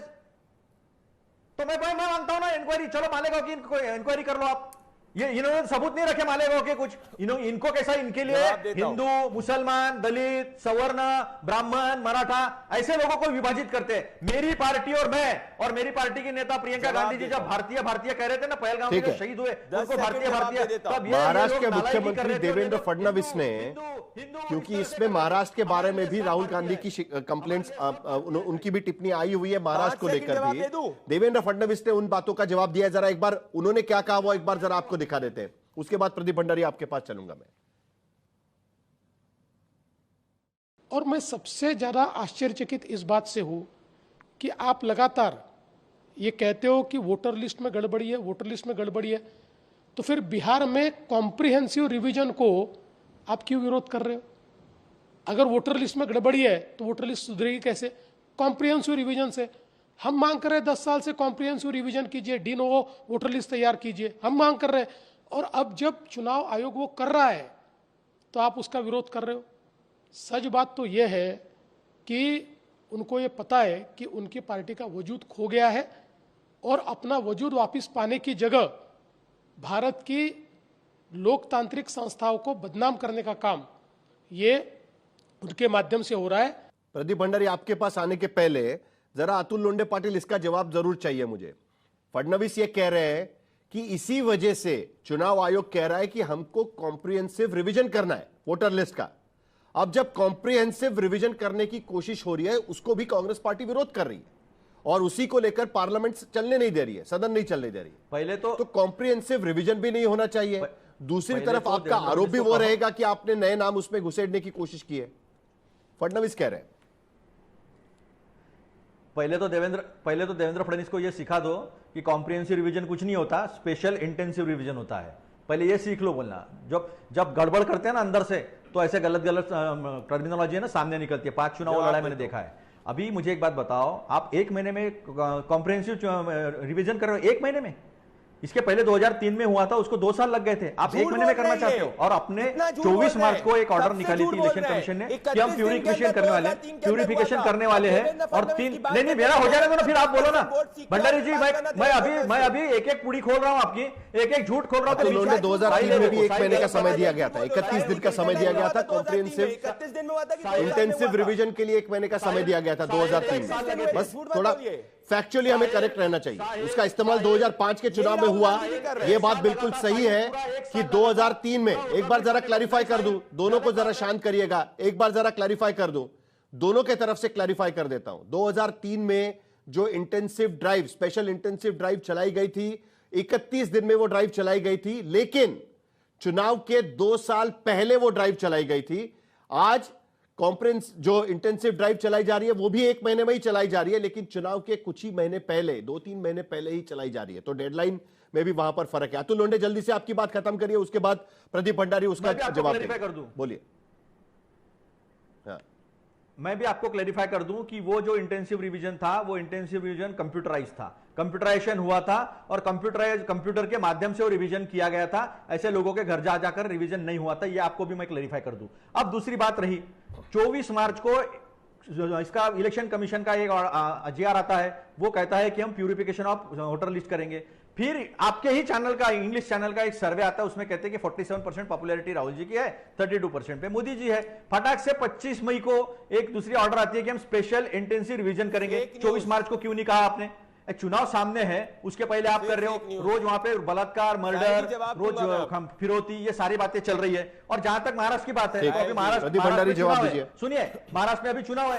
मांगता हूं ना इंक्वायरी। चलो मालेगांव की इंक्वायरी कर लो आप। ये इन्होंने सबूत नहीं रखे मालेगांव के कुछ। इनको कैसा, इनके लिए हिंदू, मुसलमान, दलित, सवर्ण, ब्राह्मण, मराठा ऐसे लोगों को विभाजित करते हैं। मेरी पार्टी और मेरी पार्टी की नेता प्रियंका गांधी जी जब भारतीय कह रहे थे ना, पहलगाम में जो शहीद हुए उनको भारतीय। महाराष्ट्र के मुख्यमंत्री देवेंद्र फडणवीस ने, क्योंकि इसमें महाराष्ट्र के बारे में भी राहुल गांधी की कंप्लेंट्स, उनकी भी टिप्पणी आई हुई है महाराष्ट्र को लेकर भी। देवेंद्र फडणवीस ने उन बातों का जवाब दिया। जरा एक बार उन्होंने क्या कहा वो एक बार जरा आपको दिखा देते हैं, उसके बाद प्रदीप भंडारी आपके पास चलूंगा मैं। और मैं सबसे ज्यादा आश्चर्यचकित इस बात से हूं कि आप लगातार ये कहते हो कि वोटर लिस्ट में गड़बड़ी है, वोटर लिस्ट में गड़बड़ी है, तो फिर बिहार में कॉम्प्रिहेंसिव रिवीजन को आप क्यों विरोध कर रहे हो? अगर वोटर लिस्ट में गड़बड़ी है तो वोटर लिस्ट सुधरेगी कैसे? कॉम्प्रिहेंसिव रिवीजन से हम मांग कर रहे हैं 10 साल से कॉम्प्रिहेंसिव रिवीजन कीजिए, डी नोवो वोटर लिस्ट तैयार कीजिए, हम मांग कर रहे हैं। और अब जब चुनाव आयोग वो कर रहा है तो आप उसका विरोध कर रहे हो। सच बात तो यह है कि उनको ये पता है कि उनकी पार्टी का वजूद खो गया है और अपना वजूद वापस पाने की जगह भारत की लोकतांत्रिक संस्थाओं को बदनाम करने का काम ये उनके माध्यम से हो रहा है। प्रदीप भंडारी आपके पास आने के पहले जरा अतुल लोंढे पाटिल इसका जवाब जरूर चाहिए मुझे। फडणवीस ये कह रहे हैं कि इसी वजह से चुनाव आयोग कह रहा है कि हमको कॉम्प्रिहेंसिव रिवीजन करना है वोटर लिस्ट का। अब जब कॉम्प्रिहेंसिव रिवीजन करने की कोशिश हो रही है, उसको भी कांग्रेस पार्टी विरोध कर रही है और उसी को लेकर पार्लियामेंट चलने नहीं दे रही है, सदन नहीं चलने दे रही है। पहले तो कॉम्प्रिहेंसिव रिवीजन भी नहीं होना चाहिए। दूसरी तरफ आपका आरोप भी वो रहेगा कि आपने नए नाम उसमें घुसेड़ने की कोशिश की है, फडणवीस कह रहे हैं। पहले तो देवेंद्र फडणवीस को यह सिखा दो कि कॉम्प्रिहेंसिव रिवीजन कुछ नहीं होता, स्पेशल इंटेंसिव रिवीजन होता है। पहले ये सीख लो बोलना। जब गड़बड़ करते हैं ना अंदर से, तो ऐसे गलत टर्मिनोलॉजी है ना सामने निकलती है। 5 चुनाव लड़ाई मैंने देखा है। अभी मुझे एक बात बताओ, आप 1 महीने में कॉम्प्रिहेंसिव रिवीजन कर रहे हो? 1 महीने में? इसके पहले 2003 में हुआ था, उसको 2 साल लग गए थे। आप 1 महीने में करना चाहते हो? और अपने 24 मार्च को एक ऑर्डर निकाली थी इलेक्शन कमीशन ने कि हम प्यूरिफिकेशन करने वाले हैं और 3 नहीं मेरा हो जाएगा तो फिर आप बोलो ना भंडारी जी। मैं अभी एक पूरी खोल रहा हूं आपकी, एक झूठ खोल रहा हूं। उन्होंने 2003 में भी 1 महीने का समय दिया गया था, 31 दिन का समय दिया गया था। कॉम्प्रिहेंसिव इंटेंसिव रिवीजन के लिए 1 महीने का समय दिया गया था 2003 में। बस थोड़ा फैक्चुअली हमें करेक्ट रहना चाहिए। उसका इस्तेमाल 2005 के चुनाव में हुआ, यह बात बिल्कुल सही है कि 2003 में, एक बार जरा क्लैरिफाई कर दूं, दोनों को जरा शांत करिएगा, एक बार जरा क्लैरिफाई कर दूं, दोनों के तरफ से क्लैरिफाई कर देता हूं। 2003 में जो intensive drive, special intensive drive चलाई गई थी, 31 दिन में वो ड्राइव चलाई गई थी, लेकिन चुनाव के 2 साल पहले वो ड्राइव चलाई गई थी। आज कॉम्प्रिहेंसिव जो इंटेंसिव ड्राइव चलाई जा रही है वो भी 1 महीने में ही चलाई जा रही है, लेकिन चुनाव के कुछ ही महीने पहले, 2-3 महीने पहले ही चलाई जा रही है। तो डेडलाइन में भी वहां पर फर्क है। अतुल लोंढे जल्दी से आपकी बात खत्म करिए, उसके बाद प्रदीप भंडारी उसका जवाब देंगे। बोलिए। मैं भी आपको क्लैरिफाई कर दूं कि वो जो इंटेंसिव रिवीजन था, वो इंटेंसिव रिवीजन कंप्यूटराइज था, कंप्यूटराइजेशन हुआ था और कंप्यूटर के माध्यम से वो रिवीजन किया गया था। ऐसे लोगों के घर जा जाकर रिवीजन नहीं हुआ था। ये आपको भी मैं क्लैरिफाई कर दूं। अब दूसरी बात रही, 24 मार्च को इसका इलेक्शन कमीशन का एक जीआर आता है, वो कहता है कि हम प्यूरिफिकेशन ऑफ वोटर लिस्ट करेंगे। फिर आपके ही चैनल का, इंग्लिश चैनल का एक सर्वे आता है, उसमें कहते हैं कि 47% पॉपुलैरिटी राहुल जी की है, 32% पे मोदी जी है। फटाक से 25 मई को एक दूसरी ऑर्डर आती है कि हम स्पेशल इंटेंसिव रिवीजन करेंगे। 24 मार्च को क्यों नहीं कहा आपने? चुनाव सामने है, उसके पहले आप कर रहे हो, रोज वहां पे बलात्कार, मर्डर, रोज फिरौती, ये सारी बातें चल रही है। और जहां तक महाराष्ट्र की बात है, तो अभी महाराष्ट्र सुनिए, महाराष्ट्र में अभी चुनाव है,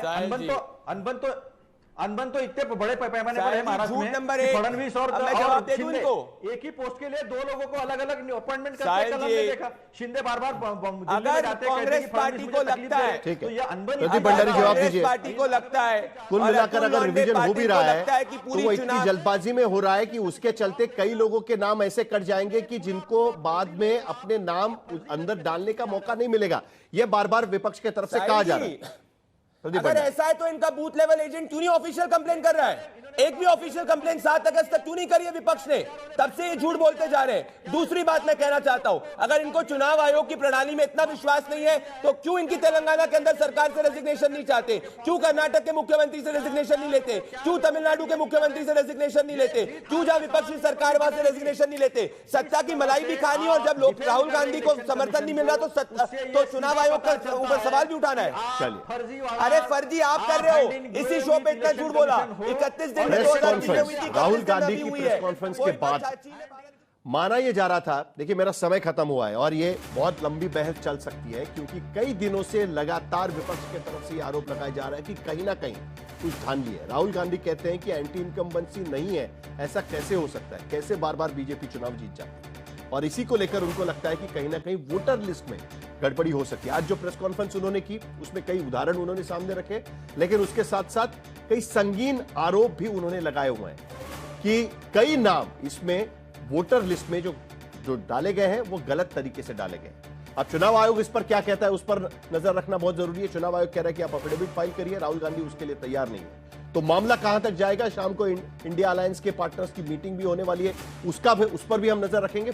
अनबन तो इतने बड़े पैमाने पर है महाराष्ट्र में। फडणवीस और शिंदे एक ही पोस्ट के लिए 2 लोगों को अलग अलग अपॉइंटमेंट करते हैं। देखा शिंदे बार-बार कांग्रेस पार्टी को लगता है, तो ये अनबन भंडारी जवाब दीजिए। पार्टी को लगता है कुल मिलाकर अगर रिवीजन हो भी रहा है तो वो इतनी जल्दबाजी में हो रहा है कि उसके चलते कई लोगों के नाम ऐसे कट जाएंगे कि जिनको बाद में अपने नाम अंदर डालने का मौका नहीं मिलेगा। यह बार-बार विपक्ष की तरफ से कहा जा रहा है। अगर ऐसा है तो इनका बूथ लेवल एजेंट क्यों नहीं ऑफिशियल कंप्लेन कर रहा है? एक भी ऑफिशियल कंप्लेन 7 अगस्त तक क्यों नहीं करी है विपक्ष ने? तब से ये झूठ बोलते जा रहे हैं। दूसरी बात मैं कहना चाहता हूं, अगर इनको चुनाव आयोग की प्रणाली में इतना विश्वास नहीं है तो क्यों इनकी तेलंगाना के अंदर सरकार से रेजिग्नेशन नहीं चाहते? क्यों कर्नाटक के मुख्यमंत्री से रेजिग्नेशन नहीं लेते? क्यों तमिलनाडु के मुख्यमंत्री से रेजिग्नेशन नहीं लेते? क्यों जहां विपक्षी सरकार वहां से रेजिग्नेशन नहीं लेते? सत्ता की मलाई भी खानी और जब लोग राहुल गांधी को समर्थन नहीं मिल रहा तो चुनाव आयोग का ऊपर सवाल भी उठाना है। अरे फर्जी आप कर रहे हो, इसी शो पे इतना झूठ बोला। 31 दिन में राहुल गांधी की प्रेस कॉन्फ्रेंस के बाद माना यह जा रहा था, देखिए मेरा समय खत्म हुआ है और ये बहुत लंबी बहस चल सकती है, क्योंकि कई दिनों से लगातार विपक्ष की तरफ से आरोप लगाया जा रहा है कि कहीं ना कहीं कुछ धांधली है। राहुल गांधी कहते हैं कि एंटी इनकम्बेंसी नहीं है, ऐसा कैसे हो सकता है, कैसे बार बार बीजेपी चुनाव जीत जाती है, और इसी को लेकर उनको लगता है कि कहीं ना कहीं वोटर लिस्ट में गड़बड़ी हो सकती है। आज जो प्रेस कॉन्फ्रेंस उन्होंने की उसमें कई उदाहरण उन्होंने सामने रखे, लेकिन उसके साथ साथ कई संगीन आरोप भी उन्होंने लगाए हुए हैं कि कई नाम इसमें वोटर लिस्ट में जो डाले गए हैं वो गलत तरीके से डाले गए। अब चुनाव आयोग इस पर क्या कहता है उस पर नजर रखना बहुत जरूरी है। चुनाव आयोग कह रहा है कि आप एफिडेविट फाइल करिए, राहुल गांधी उसके लिए तैयार नहीं है। तो मामला कहां तक जाएगा, शाम को इंडिया अलायंस के पार्टनर्स की मीटिंग भी होने वाली है, उस पर भी हम नजर रखेंगे।